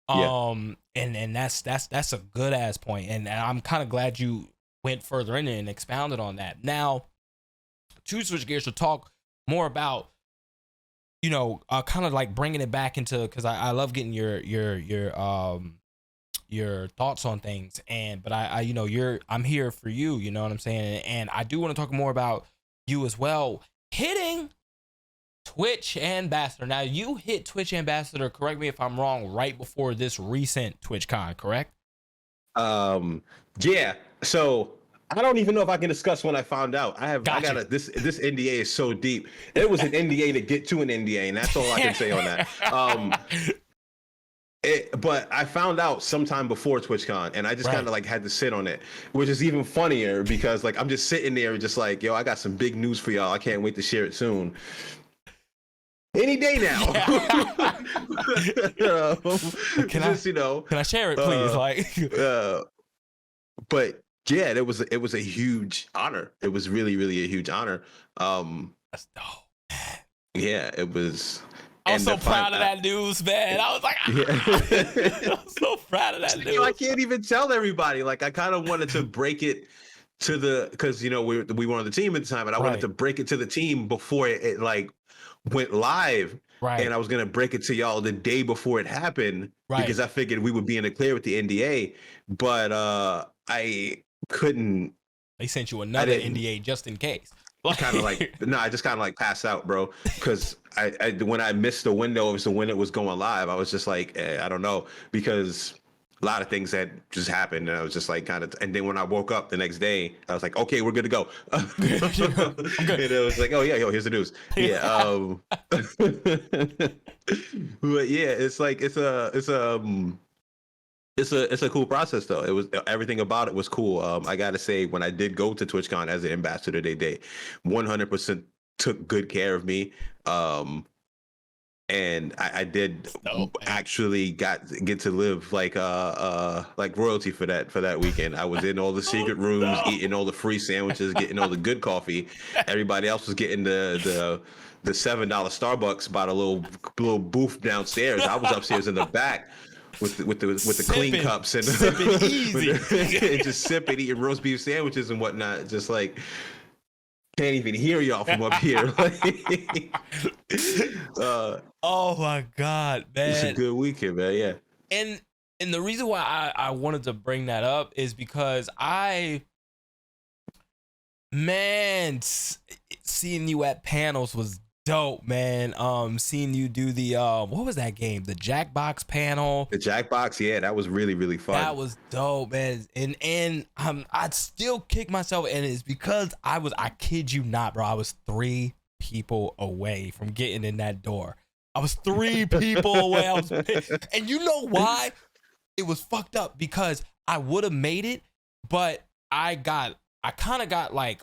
And that's a good ass point, and I'm kind of glad you went further in it and expounded on that. Now, to switch gears to talk more about, kind of bringing it back into, because I love getting your thoughts on things, but I'm here for you, you know what I'm saying? And I do want to talk more about you as well, hitting Twitch Ambassador. Now, you hit Twitch Ambassador, correct me if I'm wrong, right before this recent TwitchCon, correct? Yeah. So I don't even know if I can discuss when I found out. This NDA is so deep. It was an NDA to get to an NDA, and that's all I can say on that. But I found out sometime before TwitchCon, and I just kind of had to sit on it, which is even funnier because I'm just sitting there just yo, I got some big news for y'all. I can't wait to share it soon. Any day now. Can I share it, please? But yeah, it was a huge honor. It was really, really a huge honor. That's dope. Yeah, it was I was so proud of that news, man. I was like, I was so proud of that news. I can't even tell everybody. Like, I kind of wanted to break it to the, because, you know, we were on the team at the time, and I wanted to break it to the team before it like went live. Right. And I was going to break it to y'all the day before it happened, because I figured we would be in the clear with the NDA. But I couldn't. They sent you another NDA just in case. Kind of like, no, I just kind of like passed out, bro. Because I when I missed the window as to when it was going live, I was just like, I don't know, because a lot of things had just happened, and I was just like kind of. And then when I woke up the next day, I was like, okay, we're good to go. And it was like, oh yeah, yo, here's the news. Yeah. But yeah, it's like it's a cool process though. It was, everything about it was cool. I gotta say, when I did go to TwitchCon as an ambassador, they 100% took good care of me. And I did actually get to live like royalty for that weekend. I was in all the secret rooms, eating all the free sandwiches, getting all the good coffee. Everybody else was getting the $7 Starbucks by the little booth downstairs. I was upstairs in the back with the clean cups and sipping easy. And just sipping, eating roast beef sandwiches and whatnot. Just like, can't even hear y'all from up here. Oh my God, man! It's a good weekend, man. Yeah. And the reason why I wanted to bring that up is because seeing you at panels was dope, man. Seeing you do the what was that game? The Jackbox panel. The Jackbox, yeah, that was really, really fun. That was dope, man. And I'd still kick myself, and it's because I kid you not, bro. I was 3 people away from getting in that door. I was 3 people away. And you know why? It was fucked up because I would have made it, but I kind of got like,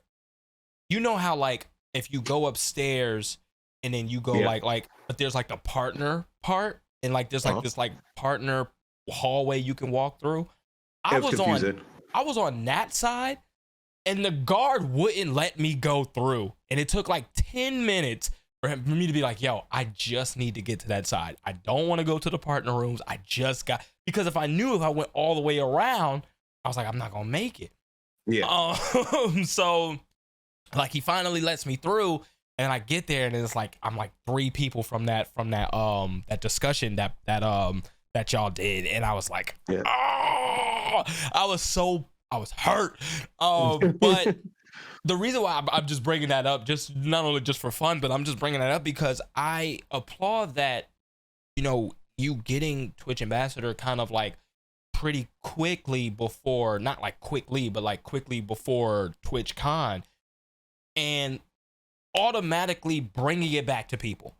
you know how like if you go upstairs and then you go but there's like the partner part, and like there's like this like partner hallway you can walk through. I was on that side, and the guard wouldn't let me go through, and it took like 10 minutes for me to be like, yo, I just need to get to that side. I don't want to go to the partner rooms. Because if I knew if I went all the way around, I was like, I'm not gonna make it. Yeah. So like he finally lets me through, and I get there, and it's like I'm like 3 people from that discussion that y'all did, and I was like, oh, I was hurt. But the reason why I'm just bringing that up, just not only just for fun, but I'm just bringing that up because I applaud that, you know, you getting Twitch ambassador kind of like pretty quickly before, not like quickly, but like quickly before TwitchCon, and automatically bringing it back to people.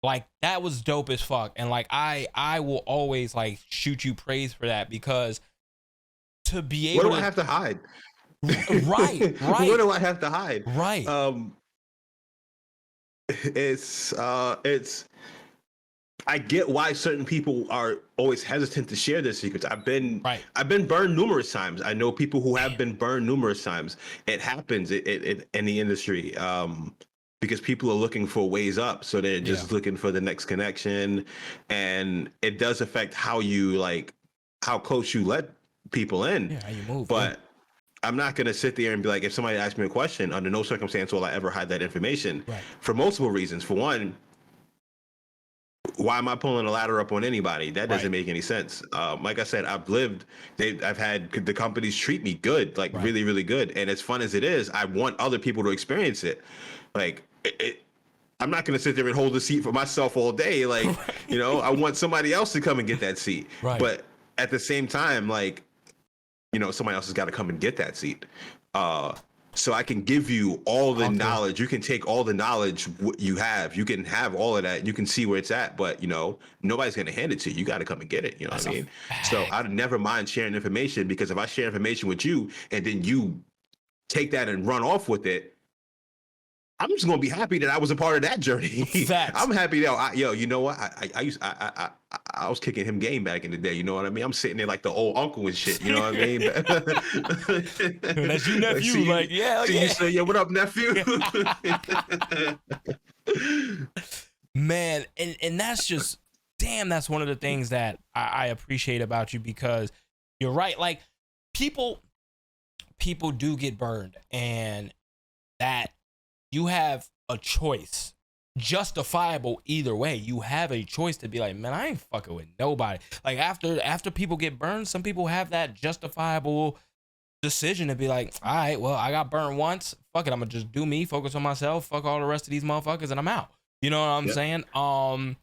Like that was dope as fuck. And like I will always like shoot you praise for that, because to be able what do I have to hide? Right. What do I have to hide? Right. It's I get why certain people are always hesitant to share their secrets. I've been burned numerous times. I know people who have been burned numerous times. It happens in the industry. Because people are looking for ways up, so they're just looking for the next connection, and it does affect how close you let people in. Yeah, how you move. But I'm not gonna sit there and be like, if somebody asks me a question, under no circumstance will I ever hide that information. Right. For multiple reasons. For one, why am I pulling a ladder up on anybody? That doesn't make any sense. Like I said, I've had the companies treat me good, like really, really good. And as fun as it is, I want other people to experience it. Like, I'm not going to sit there and hold the seat for myself all day. Like, you know, I want somebody else to come and get that seat. Right. But at the same time, like, you know, somebody else has got to come and get that seat. So I can give you all the knowledge. You can take all the knowledge you have. You can have all of that. You can see where it's at. But, you know, nobody's going to hand it to you. You got to come and get it. You know what I mean? So I'd never mind sharing information, because if I share information with you and then you take that and run off with it, I'm just gonna be happy that I was a part of that journey. I'm happy that you know what? I was kicking him game back in the day. You know what I mean? I'm sitting there like the old uncle and shit. You know what I mean? That's your nephew. You say, what up, nephew? Man, and that's just, damn, that's one of the things that I appreciate about you, because you're right. Like, people do get burned, and that you have a choice, justifiable either way. You have a choice to be like, man, I ain't fucking with nobody. Like, after people get burned, some people have that justifiable decision to be like, all right, well, I got burned once, fuck it, I'm gonna just do me, focus on myself, fuck all the rest of these motherfuckers, and I'm out. You know what I'm saying? And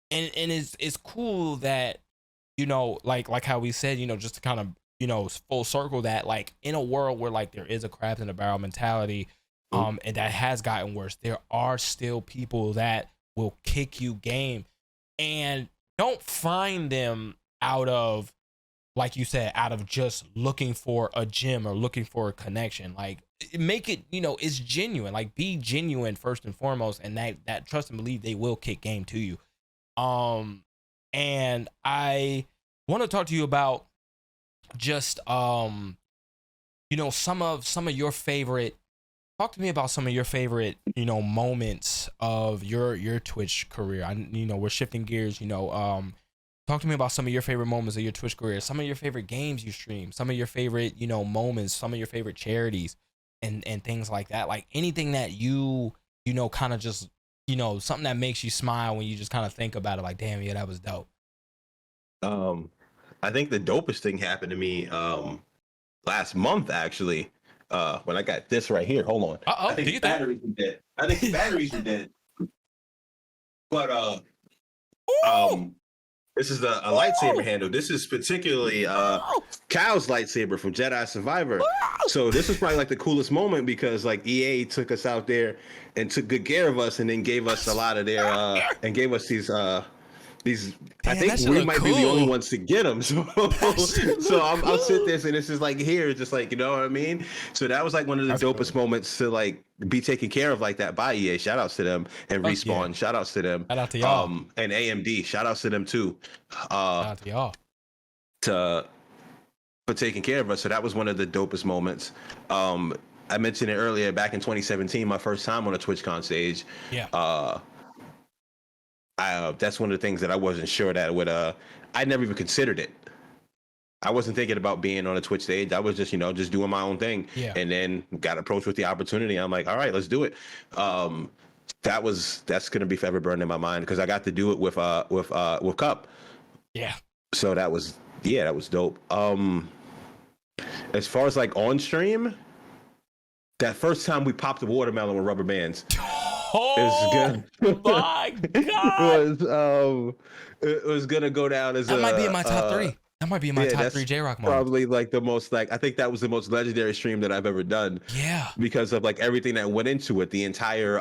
it's cool that, you know, like how we said, you know, just to kind of, you know, full circle that, like, in a world where like there is a crabs in a barrel mentality, and that has gotten worse, there are still people that will kick you game, and don't find them out of, like you said, out of just looking for a gym or looking for a connection. Like, make it, you know, it's genuine. Like, be genuine first and foremost, and that trust and believe they will kick game to you. And I want to talk to you about just you know, some of your favorite, talk to me about some of your favorite, you know, moments of your Twitch career. You know, we're shifting gears, you know, talk to me about some of your favorite moments of your Twitch career, some of your favorite games you stream, some of your favorite, you know, moments, some of your favorite charities, and things like that. Like, anything that you know, kind of just, you know, something that makes you smile when you just kind of think about it, like, damn, yeah, that was dope. I think the dopest thing happened to me last month, actually, when I got this right here. Hold on. I think the batteries are dead. I think the batteries are dead. But this is a lightsaber handle. This is particularly Cal's lightsaber from Jedi Survivor. So this was probably like the coolest moment, because like EA took us out there and took good care of us, and then gave us a lot of their and gave us these. Damn, I think we might be the only ones to get them. So I'll sit there, and this is like here, just like, you know what I mean. So that was like one of the dopest moments to like be taken care of like that by EA. Shout outs to them, and Respawn. Yeah. Shout outs to them. Shout out to y'all. And AMD. Shout outs to them too. Shout out to y'all. For taking care of us. So that was one of the dopest moments. I mentioned it earlier, back in 2017, my first time on a TwitchCon stage. Yeah. That's one of the things that I wasn't sure that would. I never even considered it. I wasn't thinking about being on a Twitch stage. I was just, you know, just doing my own thing. Yeah. And then got approached with the opportunity. I'm like, all right, let's do it. That's gonna be forever burned in my mind, because I got to do it with Cup. Yeah. So that was dope. As far as like on stream, that first time we popped the watermelon with rubber bands. Oh my god! It was gonna go down as that might be in my top three. That might be in my top three JRocK moments. Probably like the most, like, I think that was the most legendary stream that I've ever done. Yeah. Because of like everything that went into it, the entire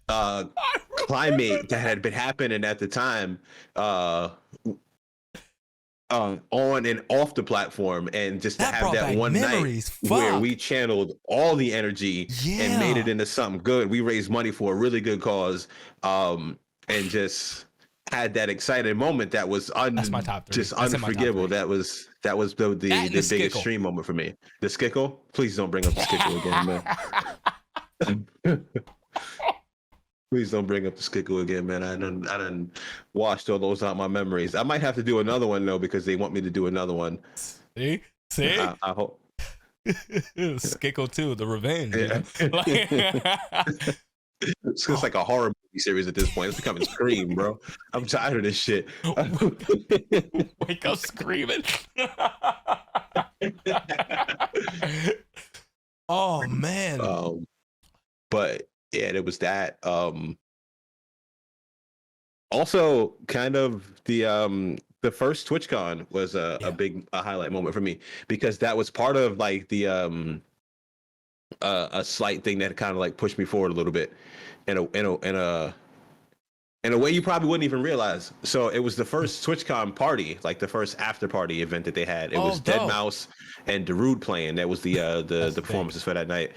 climate that had been happening at the time, on and off the platform, and just to have that one night where we channeled all the energy and made it into something good. We raised money for a really good cause, and just had that exciting moment that was that's my top three. Just unforgettable. That was the biggest stream moment for me. The Skickle? Please don't bring up the Skickle again, man. Please don't bring up the Skickle again, man. I done washed all those out my memories. I might have to do another one though, because they want me to do another one. See? I hope. Skickle 2, the revenge. Yeah. It's just like a horror movie series at this point. It's becoming Scream, bro. I'm tired of this shit. Wake up screaming. Oh man. But yeah, it was that. Also, kind of the first TwitchCon was a big highlight moment for me, because that was part of like the a slight thing that kind of like pushed me forward a little bit in a way you probably wouldn't even realize. So it was the first TwitchCon party, like the first after party event that they had. It was deadmau5 and Darude playing. That was the performances for that night.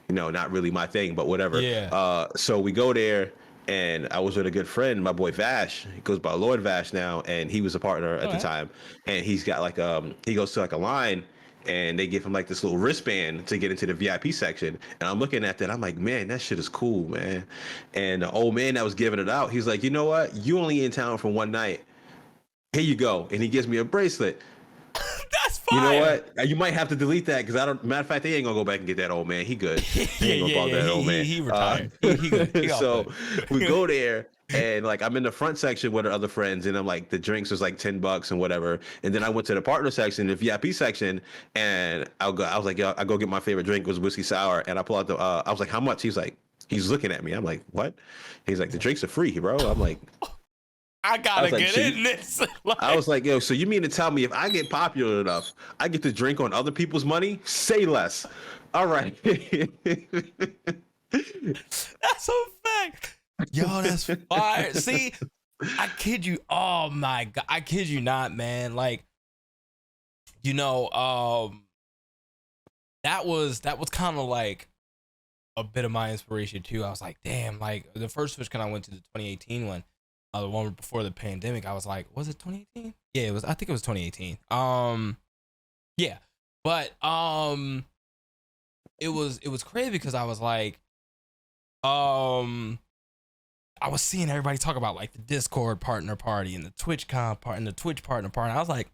You know, not really my thing, but whatever. Yeah. So we go there, and I was with a good friend, my boy Vash. He goes by Lord Vash now, and he was a partner at the time. And he's got like he goes to like a line, and they give him like this little wristband to get into the VIP section. And I'm looking at that, I'm like, man, that shit is cool, man. And the old man that was giving it out, he's like, you know what? You only in town for one night. Here you go. And he gives me a bracelet. That's fire. You know what? You might have to delete that because I don't. Matter of fact, they ain't gonna go back and get that old man. He good. They ain't gonna bother that old man. He retired. He good. He so we go there, and like I'm in the front section with our other friends, and I'm like the drinks was like $10 and whatever. And then I went to the partner section, the VIP section, and I was like, yo, I go get my favorite drink. It was whiskey sour, and I pull out the. I was like, how much? He's looking at me. I'm like, what? He's like, the drinks are free, bro. I'm like. I gotta get in this. I was like, yo, so you mean to tell me if I get popular enough, I get to drink on other people's money? Say less. All right. That's a fact. Yo, that's fire. See, I kid you. Oh my God. I kid you not, man. Like, you know, that was kind of like a bit of my inspiration too. I was like, damn, like the first TwitchCon I went to, the 2018 one. The one before the pandemic, I was like, was it 2018? Yeah, it was. I think it was 2018. Yeah, but it was crazy because I was like, I was seeing everybody talk about like the Discord partner party and the TwitchCon part and the Twitch partner party. I was like,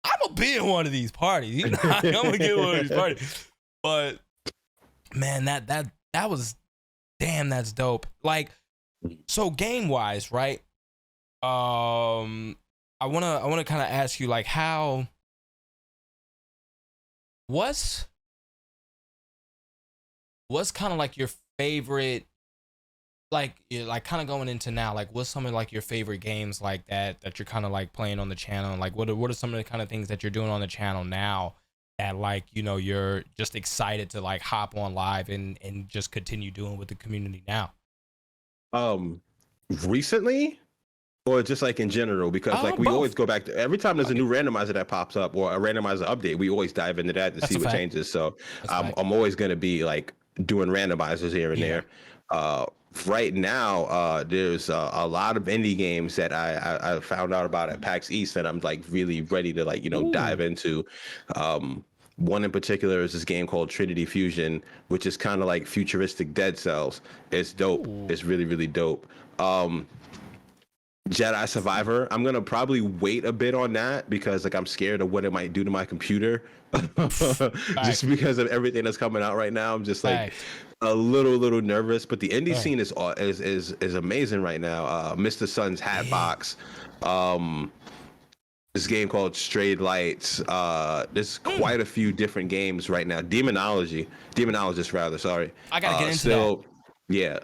I'm gonna be in one of these parties. You know, I'm gonna get one of these parties. But man, that was damn. That's dope. Like. So game wise, right? I wanna kind of ask you like what's kind of like your favorite, like kind of going into now, like what's some of like your favorite games like that you're kind of like playing on the channel, and like what are some of the kind of things that you're doing on the channel now that like, you know, you're just excited to like hop on live and just continue doing with the community now? Recently or just like in general, because like we both. always go back to every time there's a new randomizer that pops up or a randomizer update, we always dive into that to see what changes. So I'm always going to be like doing randomizers here and there. Right now, there's a lot of indie games that I found out about at PAX East that I'm like really ready to like, you know, dive into. One in particular is this game called Trinity Fusion, which is kind of like futuristic Dead Cells. It's dope. Ooh. It's really, really dope. Jedi Survivor. I'm gonna probably wait a bit on that because like I'm scared of what it might do to my computer. Just because of everything that's coming out right now. I'm just like a little nervous. But the indie scene is amazing right now. Mr. Sun's Hatbox. This game called Strayed Lights. There's quite a few different games right now. Demonologist rather. Sorry. I gotta get into that. Yeah.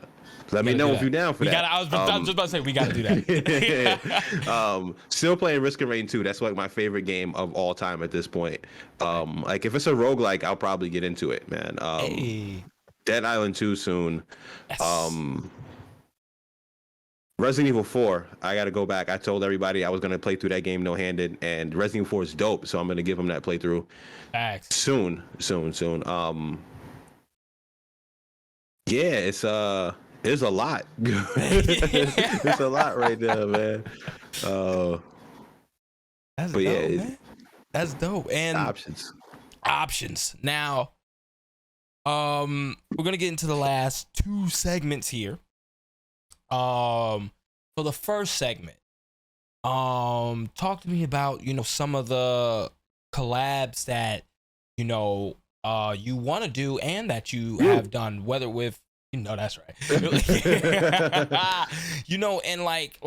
Let me know if you're down for that. I was just about to say we gotta do that. Still playing Risk of Rain 2. That's like my favorite game of all time at this point. Like if it's a roguelike, I'll probably get into it, man. Dead Island 2 soon. Yes. Resident Evil 4, I got to go back. I told everybody I was going to play through that game no-handed, and Resident Evil 4 is dope, so I'm going to give them that playthrough soon. Yeah, it's a lot. It's a lot right now, man. That's dope, man. That's dope. And options. Now, we're going to get into the last two segments here. So the first segment, talk to me about, you know, some of the collabs that, you know, you want to do and that you have done, whether with, you know, that's right. You know, and like,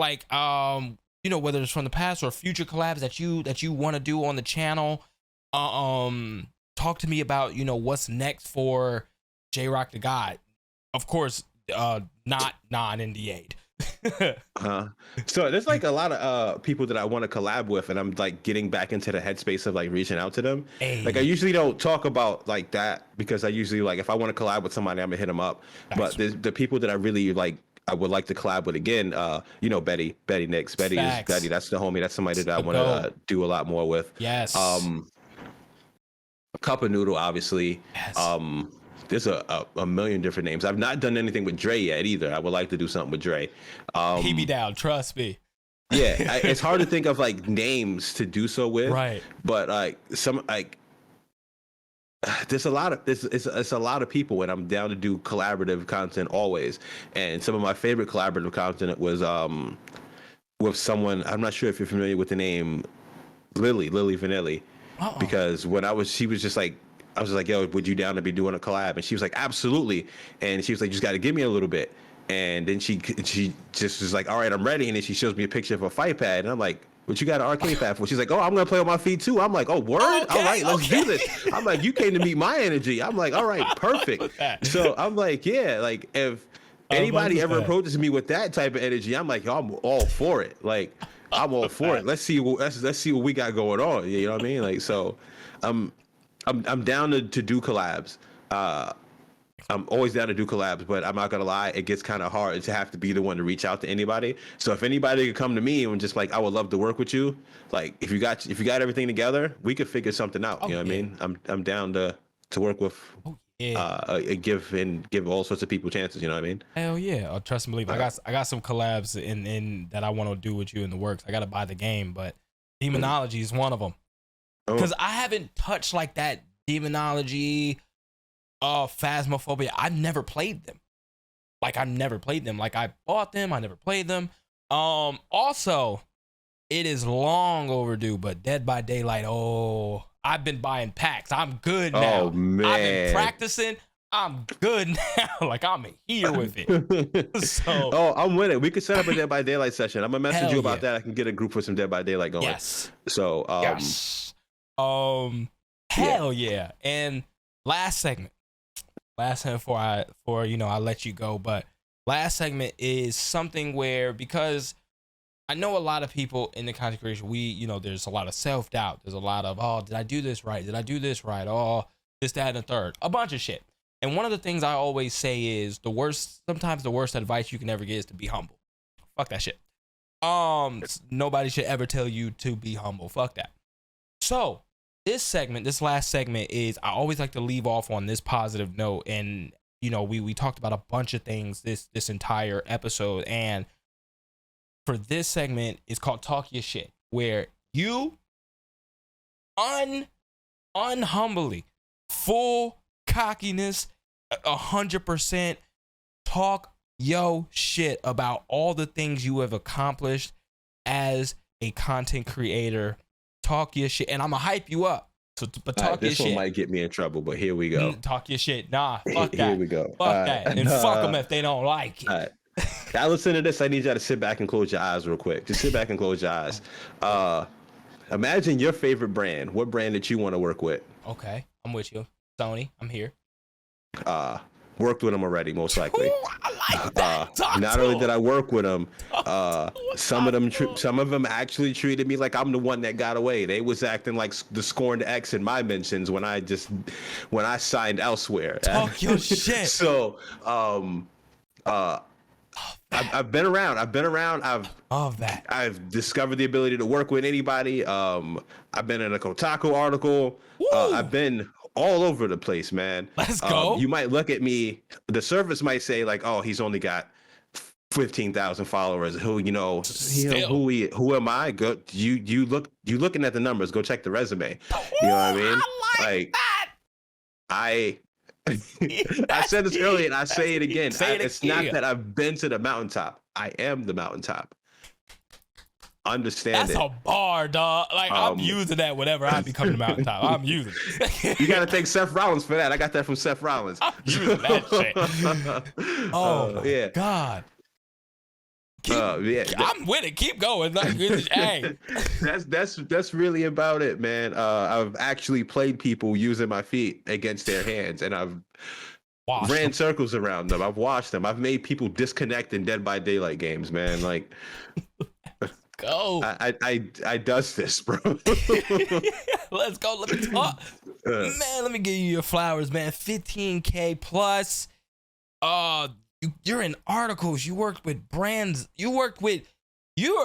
you know, whether it's from the past or future collabs that you want to do on the channel. Talk to me about, you know, what's next for JrocTheGod. Of course, not non-NDA'd. So there's like a lot of people that I want to collab with, and I'm like getting back into the headspace of like reaching out to them. Like I usually don't talk about like that because I usually like if I want to collab with somebody, I'm gonna hit them up. But there's the people that I really like, I would like to collab with again. You know, Betty Nicks. Betty. That's the homie. That's somebody that I want to do a lot more with. Yes. Cup of Noodle, obviously. Yes. There's a million different names. I've not done anything with Dre yet either. I would like to do something with Dre. He be down, trust me. Yeah, it's hard to think of like names to do so with. Right. But like some like there's a lot of it's a lot of people, and I'm down to do collaborative content always. And some of my favorite collaborative content was with someone. I'm not sure if you're familiar with the name Lily Vanilli, because when she was just like, I was just like, yo, would you down to be doing a collab? And she was like, absolutely. And she was like, you just got to give me a little bit. And then she just was like, all right, I'm ready. And then she shows me a picture of a fight pad, and I'm like, what you got an arcade pad for? She's like, oh, I'm gonna play on my feet too. I'm like, oh, word? Okay, all right, let's do this. I'm like, you came to meet my energy. I'm like, all right, perfect. So I'm like, yeah, like if anybody ever approaches me with that type of energy, I'm like, yo, I'm all for it. Like, I'm all for it. Let's see what we got going on. You know what I mean? Like, so I'm down to do collabs. I'm always down to do collabs, but I'm not gonna lie, it gets kind of hard to have to be the one to reach out to anybody. So if anybody could come to me and just like, I would love to work with you. Like if you got everything together, we could figure something out. You know what I mean? I'm down to work with give all sorts of people chances. You know what I mean? Hell yeah! Oh, trust and believe. I got some collabs in that I want to do with you in the works. I got to buy the game, but Demonology is one of them because I haven't touched like that Demonology. Phasmophobia. I've never played them. Like I bought them. I never played them. Also, it is long overdue. But Dead by Daylight. Oh, I've been buying packs. I'm good now. Oh man, I've been practicing. I'm good now. Like I'm here with it. So, I'm with it. We could set up a Dead by Daylight session. I'm gonna message you about that. I can get a group for some Dead by Daylight going. Yes. So, yes. Hell yeah. And last segment before I let you go, but last segment is something where, because I know a lot of people in the content creation, there's a lot of self-doubt. There's a lot of, oh, did I do this right? Did I do this right? Oh, this, that, and the third. A bunch of shit. And one of the things I always say is sometimes the worst advice you can ever get is to be humble. Fuck that shit. Nobody should ever tell you to be humble. Fuck that. So, this last segment is, I always like to leave off on this positive note. And, we talked about a bunch of things this entire episode. And for this segment, it's called Talk Your Shit, where you unhumbly, full cockiness, 100% talk yo shit about all the things you have accomplished as a content creator. Talk your shit, and I'm gonna hype you up. So, but talk your shit. This one might get me in trouble, but here we go. Talk your shit. Nah, fuck that. Here we go. Fuck that, and fuck them if they don't like it. All right. Now listen to this. I need y'all to sit back and close your eyes real quick. Just sit back and close your eyes. Imagine your favorite brand. What brand that you want to work with? Okay, I'm with you. Sony, I'm here. Worked with them already, most likely. Ooh, I like that. Not only did I work with them, some of them actually treated me like I'm the one that got away. They was acting like the scorned ex in my mentions when I signed elsewhere. Talk your shit. So, I've been around. I've discovered the ability to work with anybody. I've been in a Kotaku article. I've been all over the place, man. Let's go. You might look at me. The service might say like, "Oh, he's only got 15,000 followers." Who who am I? Go. You looking at the numbers. Go check the resume. You know what I mean? I like that. I said this earlier and I say it again. It's not that I've been to the mountaintop. I am the mountaintop. Understand That's it. a bar, dog. Like, I'm using that whenever I become the mountaintop. I'm using it. You got to thank Seth Rollins for that. I got that from Seth Rollins. I'm using that shit. Oh, my God. I'm with it. Keep going. Like, hey. That's really about it, man. I've actually played people using my feet against their hands, and I've ran circles around them. I've watched them. I've made people disconnect in Dead by Daylight games, man. Like, go. I does this, bro. Let's go. Let me talk. Man, let me give you your flowers, man. 15K plus. You're in articles. You worked with brands. You are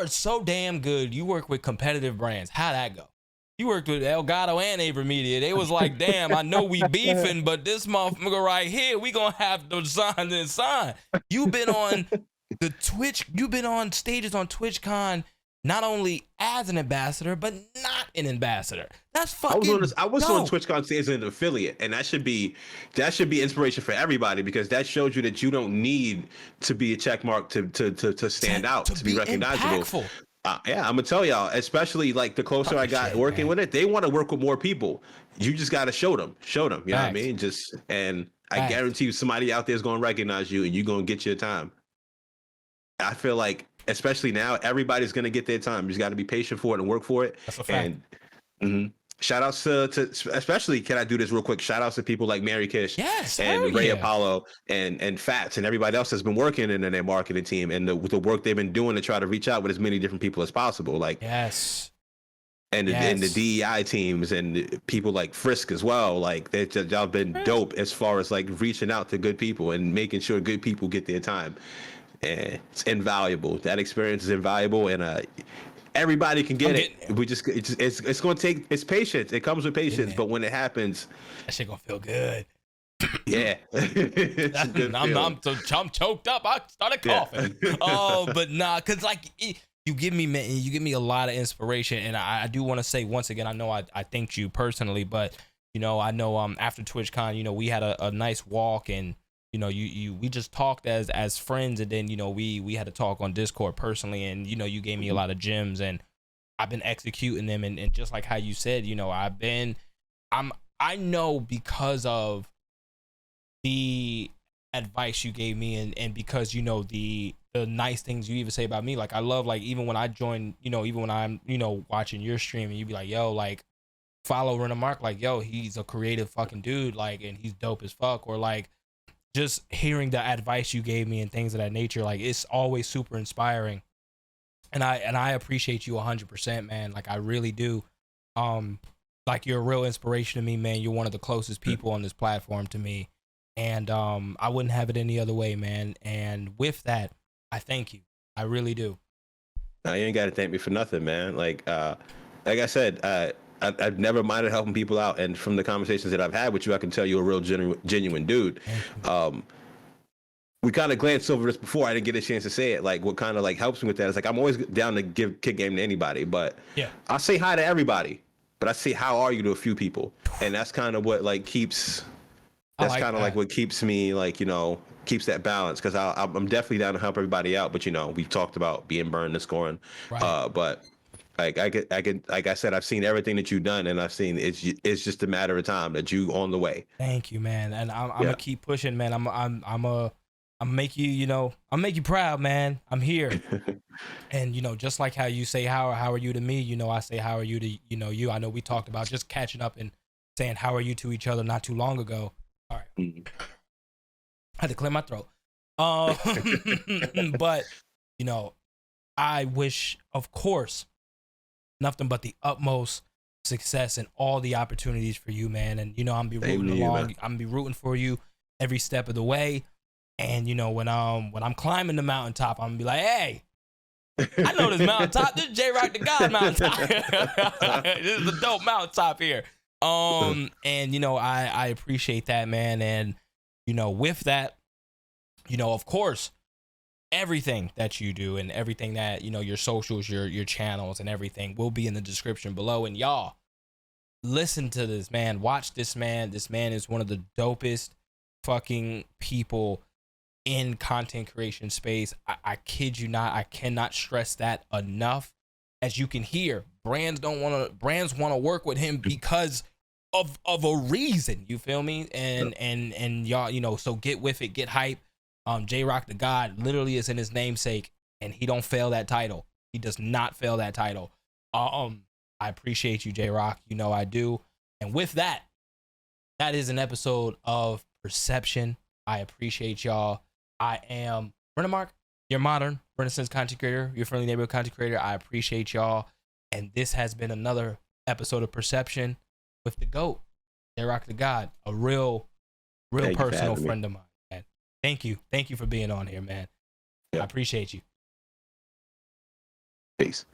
so damn good. You work with competitive brands. How'd that go? You worked with Elgato and Aver Media. They was like, damn, I know we beefing, but this motherfucker right here, we gonna have to sign. You've been on the Twitch. You've been on stages on TwitchCon not only as an ambassador, but not an ambassador. That's I was fucking on this, I was on dope. TwitchCon as an affiliate, and that should be inspiration for everybody, because that shows you that you don't need to be a check mark to stand out, To to be be recognizable. impactful. Yeah, I'm gonna tell y'all, especially like the closer I got working with it, they want to work with more people. You just got to show them. You know what I mean? And I guarantee you, somebody out there is gonna recognize you, and you're gonna get your time. I feel like, especially now, everybody's gonna get their time. You just got to be patient for it and work for it. That's a fact. And shout outs to especially, can I do this real quick? Shout outs to people like Mary Kish, and Ray Apollo, and Fats, and everybody else that's been working in their marketing team, and the work they've been doing to try to reach out with as many different people as possible. Like, and the DEI teams and people like Frisk as well. Like, y'all been dope as far as like reaching out to good people and making sure good people get their time. And it's invaluable. That experience is invaluable, and everybody can get it. We just it's going to take, it's patience. It comes with patience, but when it happens, that shit gonna feel good. Yeah. I'm choked up. I started coughing. But nah, cause like you give me a lot of inspiration, and I do want to say once again, I know I thanked you personally, but you know, I know after TwitchCon, you know, we had a nice walk, and you know, we just talked as friends, and then you know we had to talk on Discord personally, and you know, you gave me a lot of gems, and I've been executing them, and just like how you said, you know, I know because of the advice you gave me, and because you know the nice things you even say about me. Like, I love, like, even when I join, you know, even when I'm, you know, watching your stream, and you be like, yo, like, follow RenaMarq, like, yo, he's a creative fucking dude, like, and he's dope as fuck. Or like, just hearing the advice you gave me and things of that nature, like, it's always super inspiring, and I appreciate you 100%, man. Like, I really do. Like, you're a real inspiration to me, man. You're one of the closest people on this platform to me, and I wouldn't have it any other way, man. And with that, I thank you. I really do. No, you ain't got to thank me for nothing, man. Like I said, I've never minded helping people out, and from the conversations that I've had with you, I can tell you're a real genuine dude. We kind of glanced over this before. I didn't get a chance to say it. Like, what kind of like helps me with that is, like, I'm always down to give kick game to anybody, but yeah, I say hi to everybody, but I say how are you to a few people, and that's kind of what like keeps. That's kind of like what keeps me, like, you know, keeps that balance, because I'm definitely down to help everybody out, but you know, we've talked about being burned and scoring, but like I can like I said, I've seen everything that you've done, and I've seen it's just a matter of time that you on the way. Thank you, man, and I'm gonna keep pushing, man. I'm make you, you know, I'll make you proud, man. I'm here. And you know, just like how you say how are you to me, you know, I say how are you to, you know, you. I know we talked about just catching up and saying how are you to each other not too long ago. All right. I had to clear my throat. But you know, I wish, of course, nothing but the utmost success and all the opportunities for you, man. And you know, I'm be rooting along. I'm be rooting for you every step of the way. And you know, when I'm climbing the mountaintop, I'm gonna be like, hey, I know this mountaintop. This is JrocTheGod mountaintop. This is the dope mountaintop here. And you know, I appreciate that, man. And you know, with that, you know, of course, everything that you do and everything that, you know, your socials, your channels and everything will be in the description below. And y'all, listen to this man. Watch this man. This man is one of the dopest fucking people in content creation space. I kid you not. I cannot stress that enough. As you can hear, brands want to work with him because of a reason. You feel me? And y'all, you know, so get with it, get hype. JrocTheGod literally is in his namesake, and he don't fail that title. He does not fail that title. I appreciate you, JRock. You know I do. And with that, that is an episode of Per-Sception. I appreciate y'all. I am RenaMarq, your modern Renaissance content creator, your friendly neighborhood content creator. I appreciate y'all. And this has been another episode of Per-Sception with the GOAT, JrocTheGod, a real personal friend of mine, man. Thank you. Thank you for being on here, man. I appreciate you. Peace.